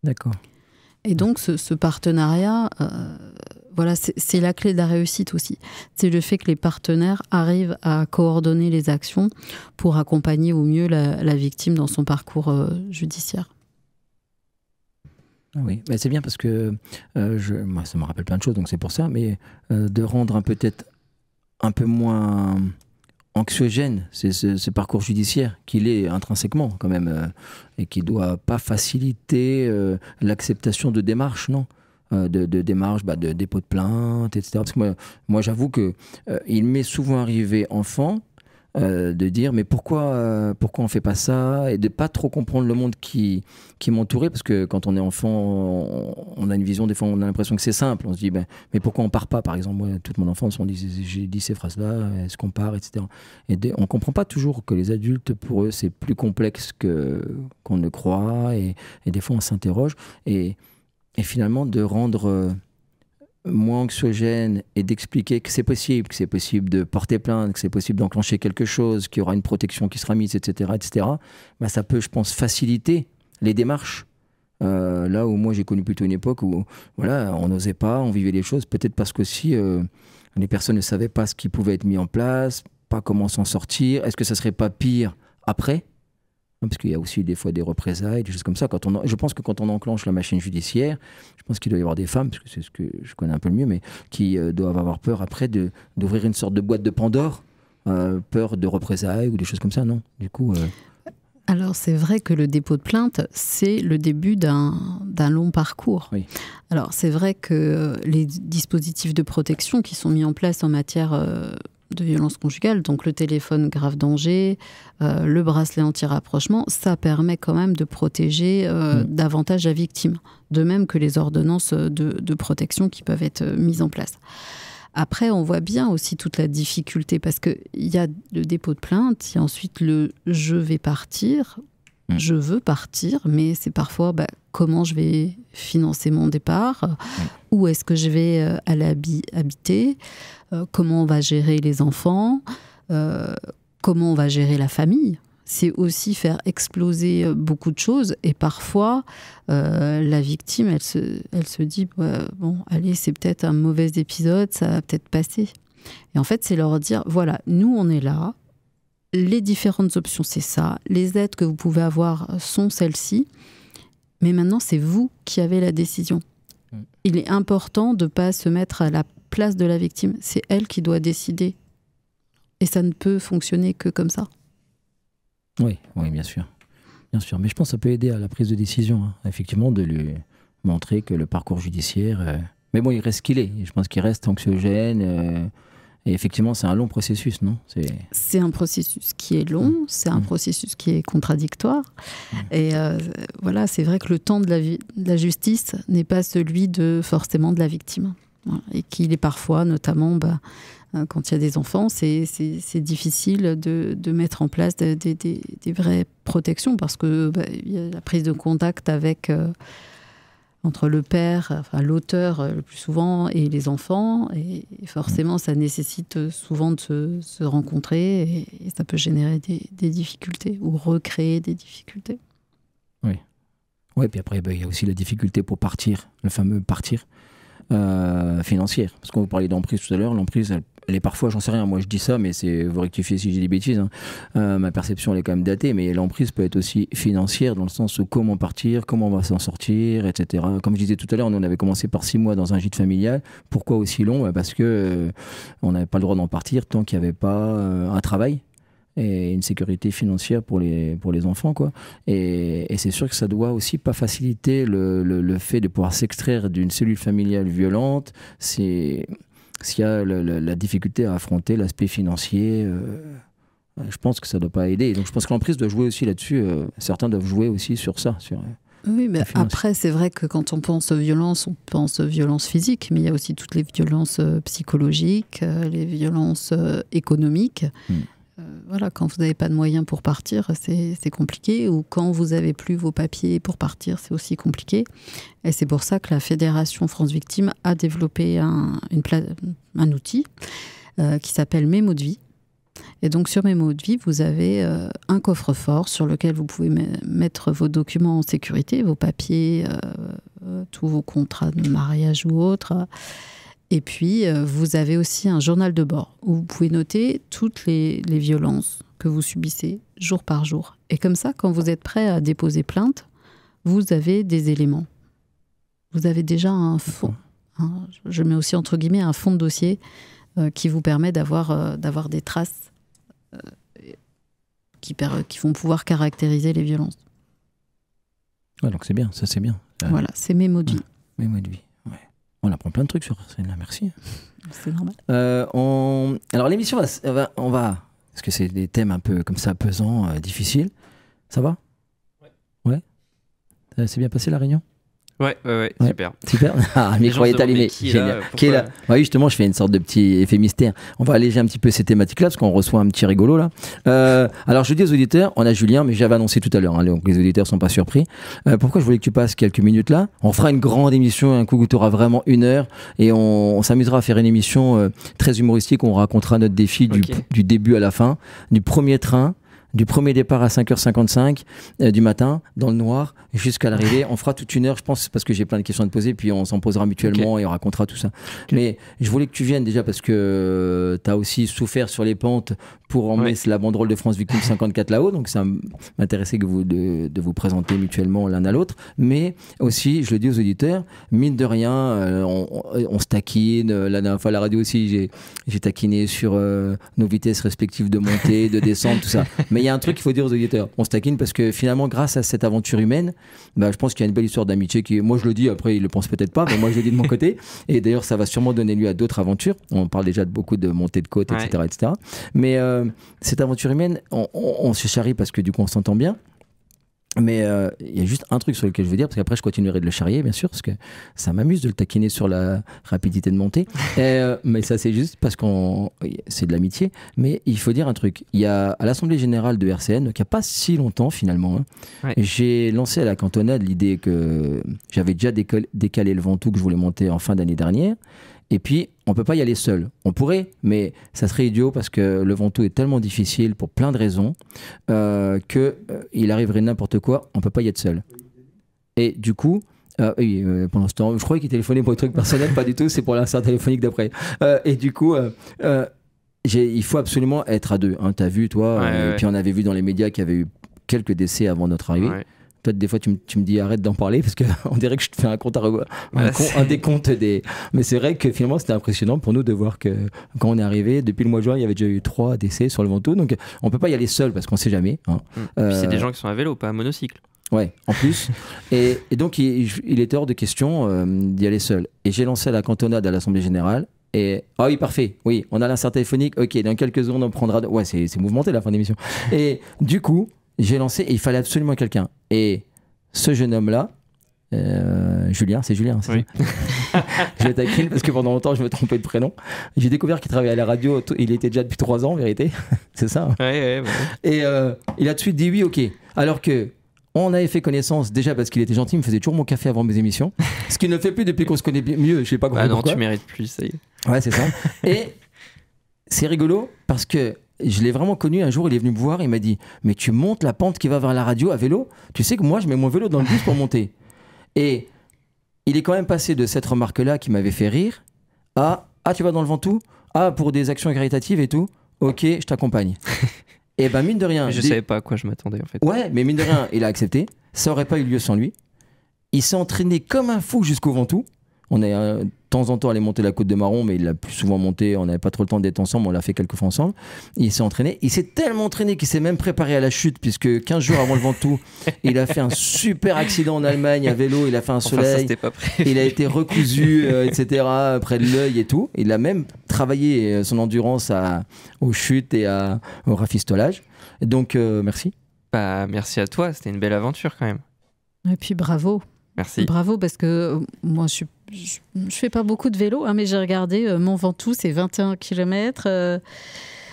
D'accord. Et donc, ce partenariat, voilà, c'est la clé de la réussite aussi. C'est le fait que les partenaires arrivent à coordonner les actions pour accompagner au mieux la victime dans son parcours judiciaire. Oui, mais c'est bien parce que moi, ça me rappelle plein de choses, donc c'est pour ça, mais de rendre peut-être un peu moins anxiogène ce parcours judiciaire qu'il est intrinsèquement quand même, et qui ne doit pas faciliter l'acceptation de démarches, non de démarches, de dépôt de plainte, etc. Parce que moi j'avoue qu'il m'est souvent arrivé enfant de dire mais pourquoi on ne fait pas ça, et de ne pas trop comprendre le monde qui m'entourait, parce que quand on est enfant, on a une vision, des fois on a l'impression que c'est simple, on se dit mais pourquoi on ne part pas, par exemple. Moi, toute mon enfance, j'ai dit ces phrases-là, est-ce qu'on part, etc. Et on ne comprend pas toujours que les adultes, pour eux, c'est plus complexe qu'on ne croit, et des fois on s'interroge, et finalement de rendre moins anxiogène et d'expliquer que c'est possible de porter plainte, que c'est possible d'enclencher quelque chose, qu'il y aura une protection qui sera mise, etc., ça peut, je pense, faciliter les démarches. Là où moi j'ai connu plutôt une époque où voilà, on n'osait pas, on vivait les choses, peut-être parce qu'aussi les personnes ne savaient pas ce qui pouvait être mis en place, pas comment s'en sortir. Est-ce que ça serait pas pire après ? Parce qu'il y a aussi des fois des représailles, des choses comme ça. Je pense que quand on enclenche la machine judiciaire, je pense qu'il doit y avoir des femmes, parce que c'est ce que je connais un peu le mieux, mais qui doivent avoir peur après d'ouvrir une sorte de boîte de Pandore, peur de représailles ou des choses comme ça, non ? Du coup... Alors c'est vrai que le dépôt de plainte, c'est le début d'un long parcours. Oui. Alors c'est vrai que les dispositifs de protection qui sont mis en place en matière de violence conjugale, donc le téléphone grave danger, le bracelet anti-rapprochement, ça permet quand même de protéger davantage la victime. De même que les ordonnances de protection qui peuvent être mises en place. Après, on voit bien aussi toute la difficulté, parce qu'il y a le dépôt de plainte, il y a ensuite le « je vais partir », je veux partir, mais c'est parfois comment je vais financer mon départ, où est-ce que je vais aller habiter, comment on va gérer les enfants, comment on va gérer la famille. C'est aussi faire exploser beaucoup de choses, et parfois la victime elle se dit bon allez, c'est peut-être un mauvais épisode, ça va peut-être passer. Et en fait c'est leur dire voilà, nous on est là, les différentes options c'est ça, les aides que vous pouvez avoir sont celles-ci, mais maintenant c'est vous qui avez la décision. Il est important de ne pas se mettre à la place de la victime, c'est elle qui doit décider, et ça ne peut fonctionner que comme ça. Oui, bien sûr. Bien sûr. Mais je pense que ça peut aider à la prise de décision, effectivement, de lui montrer que le parcours judiciaire... Mais bon, il reste ce qu'il est. Je pense qu'il reste anxiogène. Et effectivement, c'est un long processus, non ? C'est un processus qui est long, c'est un processus qui est contradictoire. Et voilà, c'est vrai que le temps de la justice n'est pas celui forcément de la victime. Voilà. Et qu'il est parfois, notamment... quand il y a des enfants, c'est difficile de mettre en place des vraies protections, parce que il y a la prise de contact entre le père, l'auteur le plus souvent, et les enfants, et forcément ça nécessite souvent de se rencontrer, et ça peut générer des difficultés ou recréer des difficultés. Oui. Ouais, puis après il y a aussi la difficulté pour partir, le fameux partir financière, parce qu'on vous parlait d'emprise tout à l'heure. L'emprise elle est parfois, j'en sais rien, moi je dis ça, mais vous rectifiez si j'ai des bêtises, ma perception elle est quand même datée, mais l'emprise peut être aussi financière, dans le sens où comment partir, comment on va s'en sortir, etc. Comme je disais tout à l'heure, nous on avait commencé par 6 mois dans un gîte familial. Pourquoi aussi long ? Parce que on n'avait pas le droit d'en partir tant qu'il n'y avait pas un travail et une sécurité financière pour les enfants, quoi. Et c'est sûr que ça doit aussi pas faciliter le fait de pouvoir s'extraire d'une cellule familiale violente. S'il y a la difficulté à affronter l'aspect financier, je pense que ça ne doit pas aider. Donc je pense que l'emprise doit jouer aussi là-dessus. Certains doivent jouer aussi sur ça. Oui, mais après, c'est vrai que quand on pense violence, on pense violence physique, mais il y a aussi toutes les violences psychologiques, les violences économiques. voilà, quand vous n'avez pas de moyens pour partir, c'est compliqué. Ou quand vous n'avez plus vos papiers pour partir, c'est aussi compliqué. Et c'est pour ça que la Fédération France Victime a développé un outil qui s'appelle Mémo de vie. Et donc sur Mémo de vie, vous avez un coffre-fort sur lequel vous pouvez mettre vos documents en sécurité, vos papiers, tous vos contrats de mariage ou autres. Et puis, vous avez aussi un journal de bord où vous pouvez noter toutes les violences que vous subissez jour par jour. Et comme ça, quand vous êtes prêt à déposer plainte, vous avez des éléments. Vous avez déjà un fond. Je mets aussi entre guillemets un fond de dossier qui vous permet d'avoir des traces qui vont pouvoir caractériser les violences. Ouais, donc c'est bien, ça c'est bien. Voilà, c'est Mémo de vie. Mémo de vie. On apprend plein de trucs sur RCN, merci. C'est normal. Alors l'émission, on va... Parce que c'est des thèmes un peu comme ça, pesants, difficiles. Ça va ? Ouais. C'est bien passé la réunion ? Ouais, super. Super. Ah, le micro est allumé. Qui est là ? Oui, justement, je fais une sorte de petit effet mystère. On va alléger un petit peu ces thématiques-là parce qu'on reçoit un petit rigolo là. Alors, je dis aux auditeurs, on a Julien, mais j'avais annoncé tout à l'heure, donc les auditeurs sont pas surpris. Pourquoi je voulais que tu passes quelques minutes là ? On fera une grande émission, un coup où tu auras vraiment 1 heure et on s'amusera à faire une émission très humoristique. On racontera notre défi du début à la fin, du premier train. Du premier départ à 5h55 du matin, dans le noir, jusqu'à l'arrivée. On fera toute 1 heure, je pense, parce que j'ai plein de questions à te poser, puis on s'en posera mutuellement et on racontera tout ça. Mais je voulais que tu viennes déjà parce que tu as aussi souffert sur les pentes pour emmener la banderole de France Victime 54 là-haut, donc ça m'intéressait de vous présenter mutuellement l'un à l'autre. Mais aussi, je le dis aux auditeurs, mine de rien, on se taquine. La dernière fois à la radio aussi, j'ai taquiné sur nos vitesses respectives de montée, de descente, tout ça. Mais il y a un truc qu'il faut dire aux auditeurs. On se taquine parce que finalement, grâce à cette aventure humaine, je pense qu'il y a une belle histoire d'amitié qui, moi je le dis, après ils le pensent peut-être pas, mais moi je le dis de mon côté. Et d'ailleurs, ça va sûrement donner lieu à d'autres aventures. On parle déjà de beaucoup de montées de côte, etc., etc. Mais cette aventure humaine, on se charrie parce que du coup on s'entend bien. Mais il y a juste un truc sur lequel je veux dire, parce qu'après je continuerai de le charrier, bien sûr, parce que ça m'amuse de le taquiner sur la rapidité de montée. Mais ça, c'est juste parce que c'est de l'amitié. Mais il faut dire un truc. Il y a à l'Assemblée Générale de RCN, donc il n'y a pas si longtemps finalement, j'ai lancé à la cantonade l'idée que j'avais déjà décalé le Ventoux que je voulais monter en fin d'année dernière. Et puis, on ne peut pas y aller seul. On pourrait, mais ça serait idiot parce que le Ventoux est tellement difficile pour plein de raisons qu'il arriverait n'importe quoi, on ne peut pas y être seul. Et du coup, pendant ce temps, je croyais qu'il téléphonait pour des trucs personnels, pas du tout, c'est pour l'insert téléphonique d'après. Et du coup, il faut absolument être à deux. Hein, tu as vu, toi, et puis on avait vu dans les médias qu'il y avait eu quelques décès avant notre arrivée. Toi, des fois, tu me dis arrête d'en parler parce qu'on dirait que je te fais un décompte des. Mais c'est vrai que finalement, c'était impressionnant pour nous de voir que quand on est arrivé, depuis le mois de juin, il y avait déjà eu 3 décès sur le Ventoux. Donc, on peut pas y aller seul parce qu'on sait jamais. Hein. Puis c'est des gens qui sont à vélo, pas à monocycle. Ouais, en plus. et donc, il était hors de question d'y aller seul. Et j'ai lancé la cantonade à l'Assemblée Générale. Et ah oui, parfait. Oui, on a l'insert téléphonique. Ok, dans quelques secondes, on prendra. Ouais, c'est mouvementé la fin d'émission. Et du coup. J'ai lancé et il fallait absolument quelqu'un. Et ce jeune homme-là, Julien, c'est Julien, c'est ça. Je le taquine parce que pendant longtemps, je me trompais de prénom. J'ai découvert qu'il travaillait à la radio. Il était déjà depuis 3 ans, en vérité. C'est ça. Et il a tout de suite dit oui, ok. Alors que on avait fait connaissance déjà parce qu'il était gentil, il me faisait toujours mon café avant mes émissions. Ce qu'il ne fait plus depuis qu'on se connaît mieux. Je sais pas pourquoi. Non, tu mérites plus, ça y est. Ouais, c'est ça. Et c'est rigolo parce que je l'ai vraiment connu un jour, il est venu me voir, il m'a dit mais tu montes la pente qui va vers la radio à vélo, tu sais que moi je mets mon vélo dans le bus pour monter. Et il est quand même passé de cette remarque là qui m'avait fait rire à tu vas dans le Ventoux, pour des actions caritatives et tout, ok je t'accompagne. Et ben mine de rien je savais pas à quoi je m'attendais en fait. Ouais, mais mine de rien il a accepté, ça aurait pas eu lieu sans lui. Il s'est entraîné comme un fou jusqu'au Ventoux. On est de temps en temps allé monter la côte de Marron, mais il l'a plus souvent monté. On n'avait pas trop le temps d'être ensemble, on l'a fait quelques fois ensemble. Il s'est entraîné. Il s'est tellement entraîné qu'il s'est même préparé à la chute, puisque 15 jours avant le Ventoux, il a fait un super accident en Allemagne à vélo. Il a fait un soleil. Ça, pas il a été recousu, etc., près de l'œil et tout. Il a même travaillé son endurance aux chutes et au rafistolage. Donc, merci. Merci à toi. C'était une belle aventure quand même. Et puis bravo. Merci. Bravo parce que moi je suis je fais pas beaucoup de vélo, hein, mais j'ai regardé Mont Ventoux, c'est 21 km,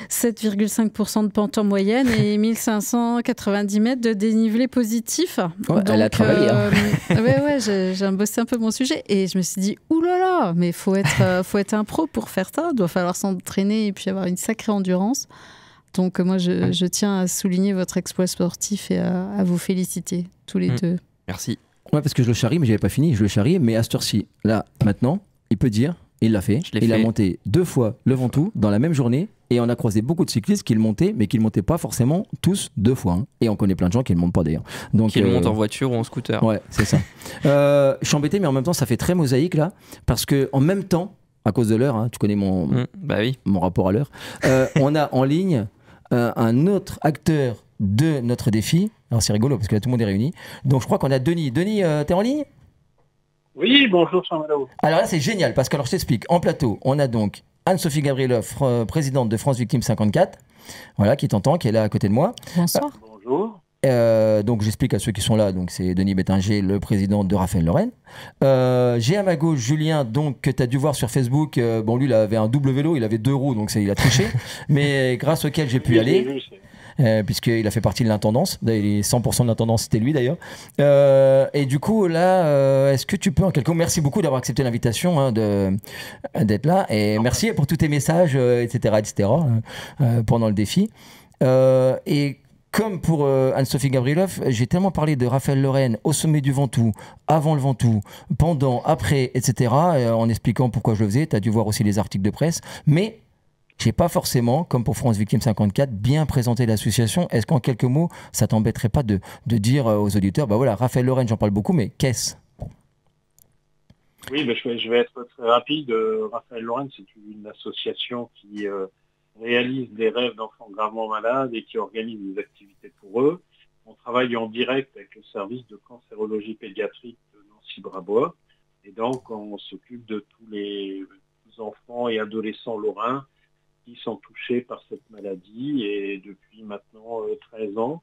7,5% de pente en moyenne et 1590 mètres de dénivelé positif. Ouais, elle a travaillé. Ouais, j'ai bossé un peu mon sujet et je me suis dit, oulala, mais faut être un pro pour faire ça. Il doit falloir s'entraîner et puis avoir une sacrée endurance. Donc moi, je tiens à souligner votre exploit sportif et à vous féliciter tous les deux. Merci. Ouais, parce que je le charrie, mais j'avais pas fini. Je le charrie, mais à cette heure-ci, là, maintenant, il peut dire, il l'a fait. Il a monté 2 fois le Ventoux dans la même journée. Et on a croisé beaucoup de cyclistes qui le montaient, mais qui ne le montaient pas forcément tous 2 fois. Hein. Et on connaît plein de gens qui ne le montent pas d'ailleurs. Donc, qui le montent en voiture ou en scooter. Ouais, c'est ça. Je suis embêté, mais en même temps, ça fait très mosaïque là. Parce qu'en même temps, à cause de l'heure, hein, tu connais mon rapport à l'heure, on a en ligne un autre acteur de notre défi. Alors c'est rigolo parce que là, tout le monde est réuni. Donc je crois qu'on a Denis. Denis, t'es en ligne ? Oui, bonjour Jean-Malo. Alors là, c'est génial parce que, alors je t'explique. En plateau, on a donc Anne-Sophie Gabrielov, présidente de France Victime 54, voilà, qui t'entend, qui est là à côté de moi. Bonsoir. Bonjour. Donc j'explique à ceux qui sont là, donc c'est Denis Bettinger, le président de Raphaël Lorraine. J'ai à ma gauche Julien, donc que tu as dû voir sur Facebook. Bon, lui, il avait un double vélo, il avait 2 roues, donc il a triché, mais grâce auquel j'ai pu y aller. Puisqu'il a fait partie de l'intendance, 100% de l'intendance c'était lui d'ailleurs, et du coup là est-ce que tu peux en quelques mots, merci beaucoup d'avoir accepté l'invitation, hein, d'être là, et merci pour tous tes messages, etc., pendant le défi, et comme pour Anne-Sophie Gabrielov, j'ai tellement parlé de Raphaël Lorraine au sommet du Ventoux, avant le Ventoux, pendant, après, etc., en expliquant pourquoi je le faisais. Tu as dû voir aussi les articles de presse, mais j'ai pas forcément, comme pour France Victime 54, bien présenté l'association. Est-ce qu'en quelques mots, ça t'embêterait pas de dire aux auditeurs, bah voilà, Raphaël Lorraine, j'en parle beaucoup, mais qu'est-ce ? Oui, je vais être très rapide. Raphaël Lorraine, c'est une association qui réalise des rêves d'enfants gravement malades et qui organise des activités pour eux. On travaille en direct avec le service de cancérologie pédiatrique de Nancy-Brabois. Et donc, on s'occupe de tous les enfants et adolescents lorrains qui sont touchés par cette maladie, et depuis maintenant 13 ans,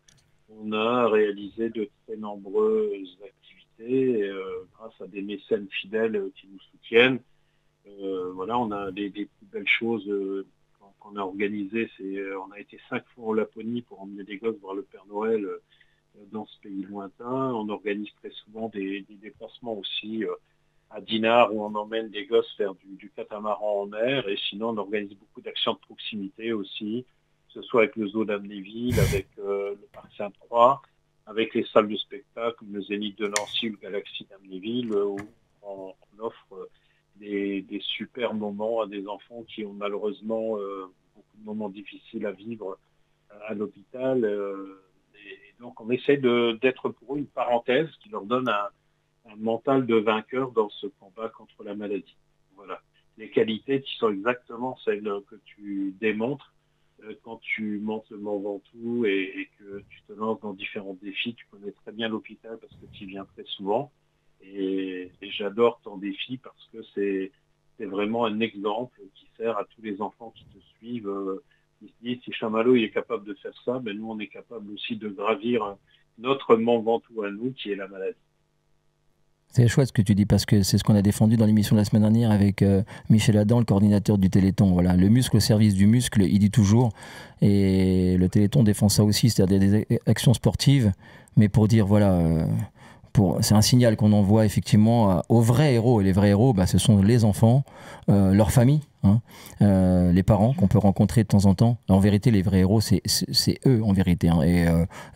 on a réalisé de très nombreuses activités grâce à des mécènes fidèles qui nous soutiennent. Voilà, on a des plus belles choses qu'on a organisées. On a été 5 fois en Laponie pour emmener des gosses voir le Père Noël dans ce pays lointain. On organise très souvent des déplacements aussi à Dinard, où on emmène des gosses faire du catamaran en mer, et sinon on organise beaucoup d'actions de proximité aussi, que ce soit avec le zoo d'Amnéville, avec le parc Sainte-Croix, avec les salles de spectacle, comme le Zénith de Nancy ou le Galaxy d'Amnéville, où on offre des super moments à des enfants qui ont malheureusement beaucoup de moments difficiles à vivre à l'hôpital. Et donc on essaie d'être pour eux une parenthèse qui leur donne un mental de vainqueur dans ce combat contre la maladie. Voilà. Les qualités qui sont exactement celles que tu démontres quand tu montes le Mont Ventoux et que tu te lances dans différents défis. Tu connais très bien l'hôpital parce que tu y viens très souvent. Et j'adore ton défi parce que c'est vraiment un exemple qui sert à tous les enfants qui te suivent. Ils se disent, si Chamallow est capable de faire ça, ben nous on est capable aussi de gravir notre Mont Ventoux à nous, qui est la maladie. C'est chouette ce que tu dis, parce que c'est ce qu'on a défendu dans l'émission de la semaine dernière avec Michel Adam, le coordinateur du Téléthon. Voilà, le muscle au service du muscle, il dit toujours. Et le Téléthon défend ça aussi, c'est-à-dire des actions sportives, mais pour dire, voilà, c'est un signal qu'on envoie effectivement aux vrais héros. Et les vrais héros, ce sont les enfants, leur famille, hein, les parents qu'on peut rencontrer de temps en temps. En vérité, les vrais héros, c'est eux en vérité, hein.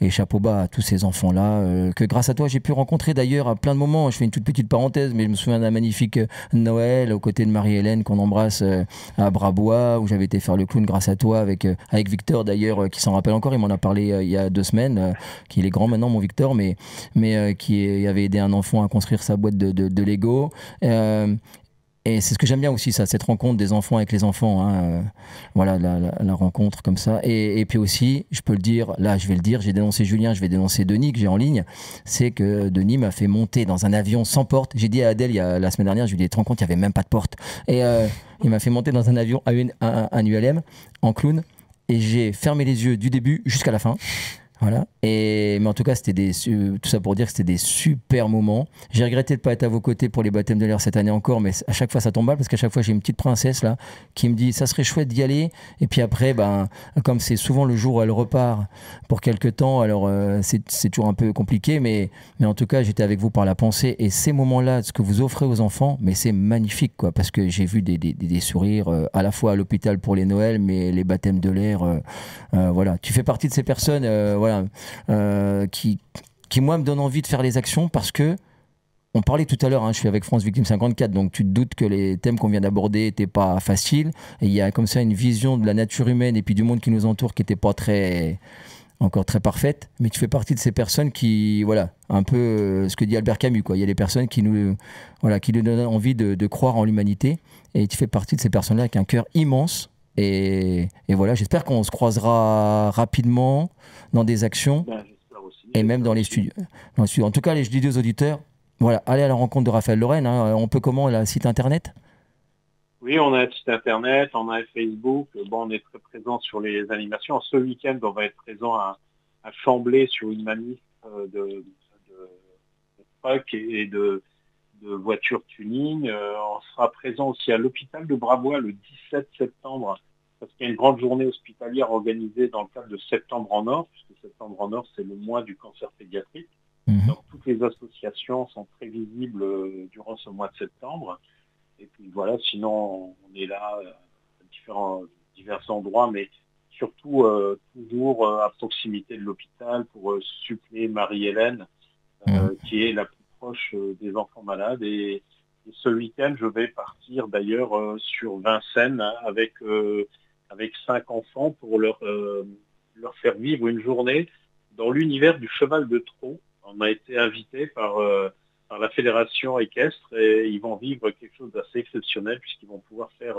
Et chapeau bas à tous ces enfants-là que grâce à toi j'ai pu rencontrer d'ailleurs à plein de moments. Je fais une toute petite parenthèse, mais je me souviens d'un magnifique Noël aux côtés de Marie-Hélène qu'on embrasse à Brabois, où j'avais été faire le clown grâce à toi avec Victor d'ailleurs, qui s'en rappelle encore. Il m'en a parlé il y a 2 semaines, qu'il est grand maintenant mon Victor, mais qui avait aidé un enfant à construire sa boîte de Lego. Et c'est ce que j'aime bien aussi, ça, cette rencontre des enfants avec les enfants, hein, voilà, la rencontre comme ça. Et puis aussi, je peux le dire, là je vais le dire, j'ai dénoncé Julien, je vais dénoncer Denis que j'ai en ligne, c'est que Denis m'a fait monter dans un avion sans porte. J'ai dit à Adèle la semaine dernière, je lui ai dit, tu te rends compte, il n'y avait même pas de porte. Et il m'a fait monter dans un avion un ULM en clown, et j'ai fermé les yeux du début jusqu'à la fin. Voilà. Mais en tout cas, tout ça pour dire que c'était des super moments. J'ai regretté de ne pas être à vos côtés pour les baptêmes de l'air cette année encore, mais à chaque fois ça tombe mal parce qu'à chaque fois j'ai une petite princesse là qui me dit ça serait chouette d'y aller. Et puis après, comme c'est souvent le jour où elle repart pour quelques temps, alors c'est toujours un peu compliqué, mais en tout cas j'étais avec vous par la pensée. Et ces moments-là, ce que vous offrez aux enfants, mais c'est magnifique quoi, parce que j'ai vu des sourires à la fois à l'hôpital pour les Noëls, mais les baptêmes de l'air, voilà. Tu fais partie de ces personnes. Voilà, qui moi me donne envie de faire les actions parce que on parlait tout à l'heure, je suis avec France Victime 54, donc tu te doutes que les thèmes qu'on vient d'aborder n'étaient pas faciles, et il y a comme ça une vision de la nature humaine et puis du monde qui nous entoure qui n'était pas encore très parfaite, mais tu fais partie de ces personnes qui, voilà, un peu ce que dit Albert Camus, quoi. Il y a des personnes qui nous donnent envie de croire en l'humanité, et tu fais partie de ces personnes-là avec un cœur immense. Et voilà, j'espère qu'on se croisera rapidement dans des actions et même dans les studios. En tout cas, je dis aux auditeurs, voilà, allez à la rencontre de Raphaël Lorraine. On peut comment, le site internet ? Oui, on a un site internet, on a un Facebook. On est très présent sur les animations. Ce week-end, on va être présent à Chamblay sur une manif de truck et de voitures tuning. On sera présent aussi à l'hôpital de Bravois le 17 septembre, parce qu'il y a une grande journée hospitalière organisée dans le cadre de Septembre en Or, puisque Septembre en Or, c'est le mois du cancer pédiatrique. Donc toutes les associations sont très visibles durant ce mois de septembre. Et puis voilà, sinon on est là à divers endroits, mais surtout toujours à proximité de l'hôpital pour suppléer Marie-Hélène, qui est la plus proche des enfants malades. Et ce week-end, je vais partir d'ailleurs sur Vincennes avec 5 enfants pour leur faire vivre une journée dans l'univers du cheval de trot. On a été invité par la fédération équestre et ils vont vivre quelque chose d'assez exceptionnel puisqu'ils vont pouvoir faire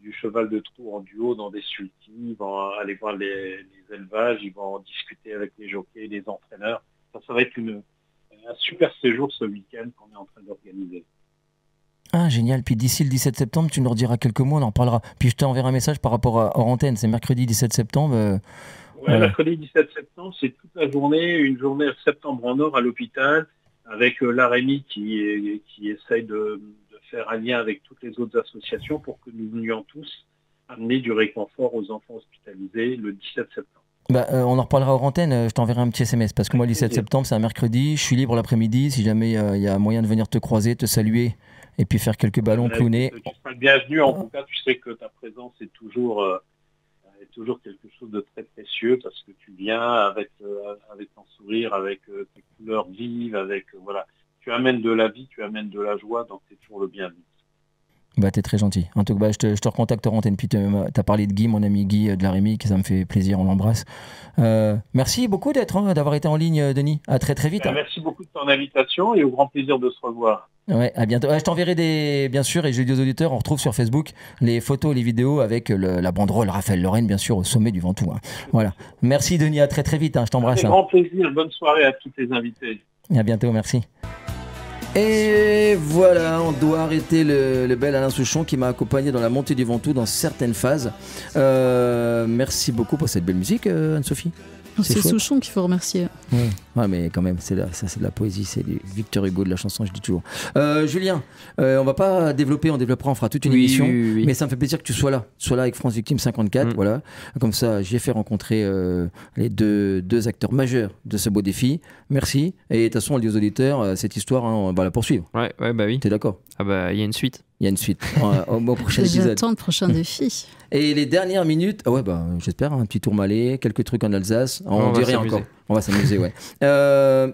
du cheval de trot en duo dans des sulky, ils vont aller voir les élevages, ils vont discuter avec les jockeys, les entraîneurs. Ça va être un super séjour ce week-end qu'on est en train d'organiser. Ah, génial. Puis d'ici le 17 septembre, tu nous rediras quelques mots, on en reparlera. Puis je t'enverrai un message par rapport à Hors Antenne. C'est mercredi 17 septembre. Voilà. Mercredi 17 septembre, c'est toute la journée, une journée Septembre en Or à l'hôpital, avec l'AREMI qui essaye de faire un lien avec toutes les autres associations pour que nous venions tous amener du réconfort aux enfants hospitalisés le 17 septembre. On en reparlera hors antenne, je t'enverrai un petit SMS parce que moi le 17 septembre c'est un mercredi, je suis libre l'après-midi si jamais il y a moyen de venir te croiser, te saluer et puis faire quelques ballons clownés. Tu seras le bienvenu, en tout cas tu sais que ta présence est toujours quelque chose de très précieux parce que tu viens avec ton sourire, avec tes couleurs vives, tu amènes de la vie, tu amènes de la joie, donc c'est toujours le bienvenu. T'es très gentil. En tout cas, je te recontacte en antenne. Puis t'as parlé de Guy, mon ami Guy de l'AREMI, que ça me fait plaisir, on l'embrasse. Merci beaucoup d'avoir été en ligne, Denis. À très très vite. Merci beaucoup de ton invitation et au grand plaisir de se revoir. Ouais, à bientôt. Je t'enverrai bien sûr, et je le dis aux auditeurs, on retrouve sur Facebook les photos, les vidéos avec la banderole Raphaël Lorraine, bien sûr, au sommet du Ventoux. Voilà. Merci Denis, à très très vite. Je t'embrasse. Avec grand plaisir. Bonne soirée à tous les invités. À bientôt, merci. Et voilà, on doit arrêter le bel Alain Souchon qui m'a accompagné dans la montée du Ventoux dans certaines phases. Merci beaucoup pour cette belle musique, Anne-Sophie. C'est Souchon qu'il faut remercier. Ouais, mais quand même, c'est de la poésie, c'est du Victor Hugo de la chanson, je dis toujours. Julien, on va pas développer, on développera, on fera toute une émission, mais ça me fait plaisir que tu sois là avec France Victime 54, voilà. Comme ça, j'ai fait rencontrer les deux acteurs majeurs de ce beau défi. Merci. Et de toute façon, on le dit aux auditeurs, cette histoire, on va la poursuivre. Ouais, bah oui. T'es d'accord ? Ah bah, il y a une suite. Il y a une suite au prochain épisode. J'attends le prochain défi. Et les dernières minutes, j'espère, un petit Tourmalet, quelques trucs en Alsace. On dit rien encore. On va s'amuser, ouais.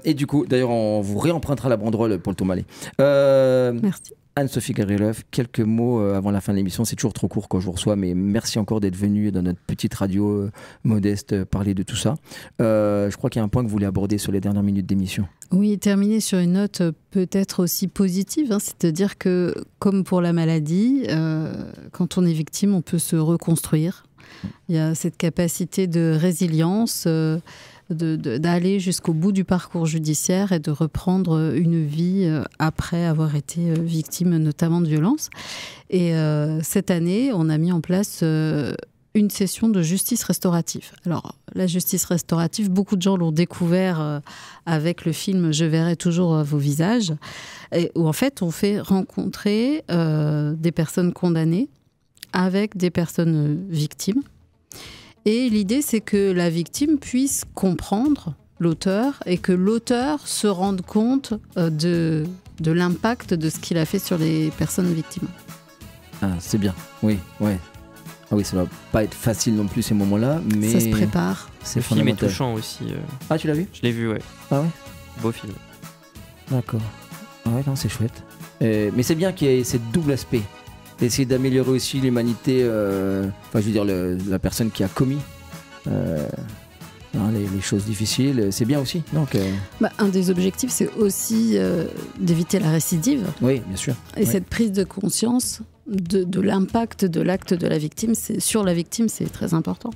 Et du coup, d'ailleurs, on vous réempruntera la banderole pour le Tourmalet. Merci. Anne-Sophie Gavrilov, quelques mots avant la fin de l'émission. C'est toujours trop court quand je vous reçois, mais merci encore d'être venue dans notre petite radio modeste parler de tout ça. Je crois qu'il y a un point que vous voulez aborder sur les dernières minutes d'émission. Oui, terminer sur une note peut-être aussi positive, c'est-à-dire que, comme pour la maladie, quand on est victime, on peut se reconstruire. Il y a cette capacité de résilience, d'aller jusqu'au bout du parcours judiciaire et de reprendre une vie après avoir été victime notamment de violences. Et cette année, on a mis en place une session de justice restaurative. Alors, la justice restaurative, beaucoup de gens l'ont découvert avec le film « Je verrai toujours vos visages », où en fait, on fait rencontrer des personnes condamnées avec des personnes victimes. Et l'idée, c'est que la victime puisse comprendre l'auteur et que l'auteur se rende compte de l'impact de ce qu'il a fait sur les personnes victimes. Ah, c'est bien, oui, ouais. Ah oui, ça va pas être facile non plus ces moments-là, mais... Ça se prépare. C'est Le film est fondamental. touchant aussi. Ah, tu l'as vu ? Je l'ai vu, ouais. Ah ouais ? Beau film. D'accord. Ah ouais, non, c'est chouette. Mais c'est bien qu'il y ait cette double aspect. Essayer d'améliorer aussi l'humanité, enfin, je veux dire, la personne qui a commis les choses difficiles, c'est bien aussi. Donc, un des objectifs, c'est aussi d'éviter la récidive. oui, bien sûr. Et cette prise de conscience de l'impact de l'acte de la victime, sur la victime, c'est très important.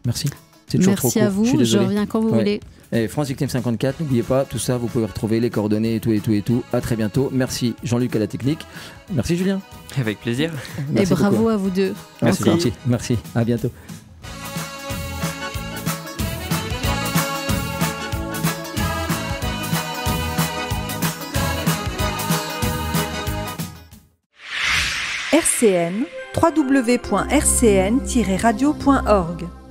Merci. C'est toujours Merci trop à court. vous, Je suis je désolé. reviens quand vous Ouais. voulez. Et France Victime 54, n'oubliez pas, tout ça, vous pouvez retrouver les coordonnées et tout. À très bientôt. Merci Jean-Luc à la technique. Merci Julien. Avec plaisir. Merci Et bravo beaucoup. à vous deux. Merci. Encore. Gentil. Merci. À bientôt. RCN, www.rcn-radio.org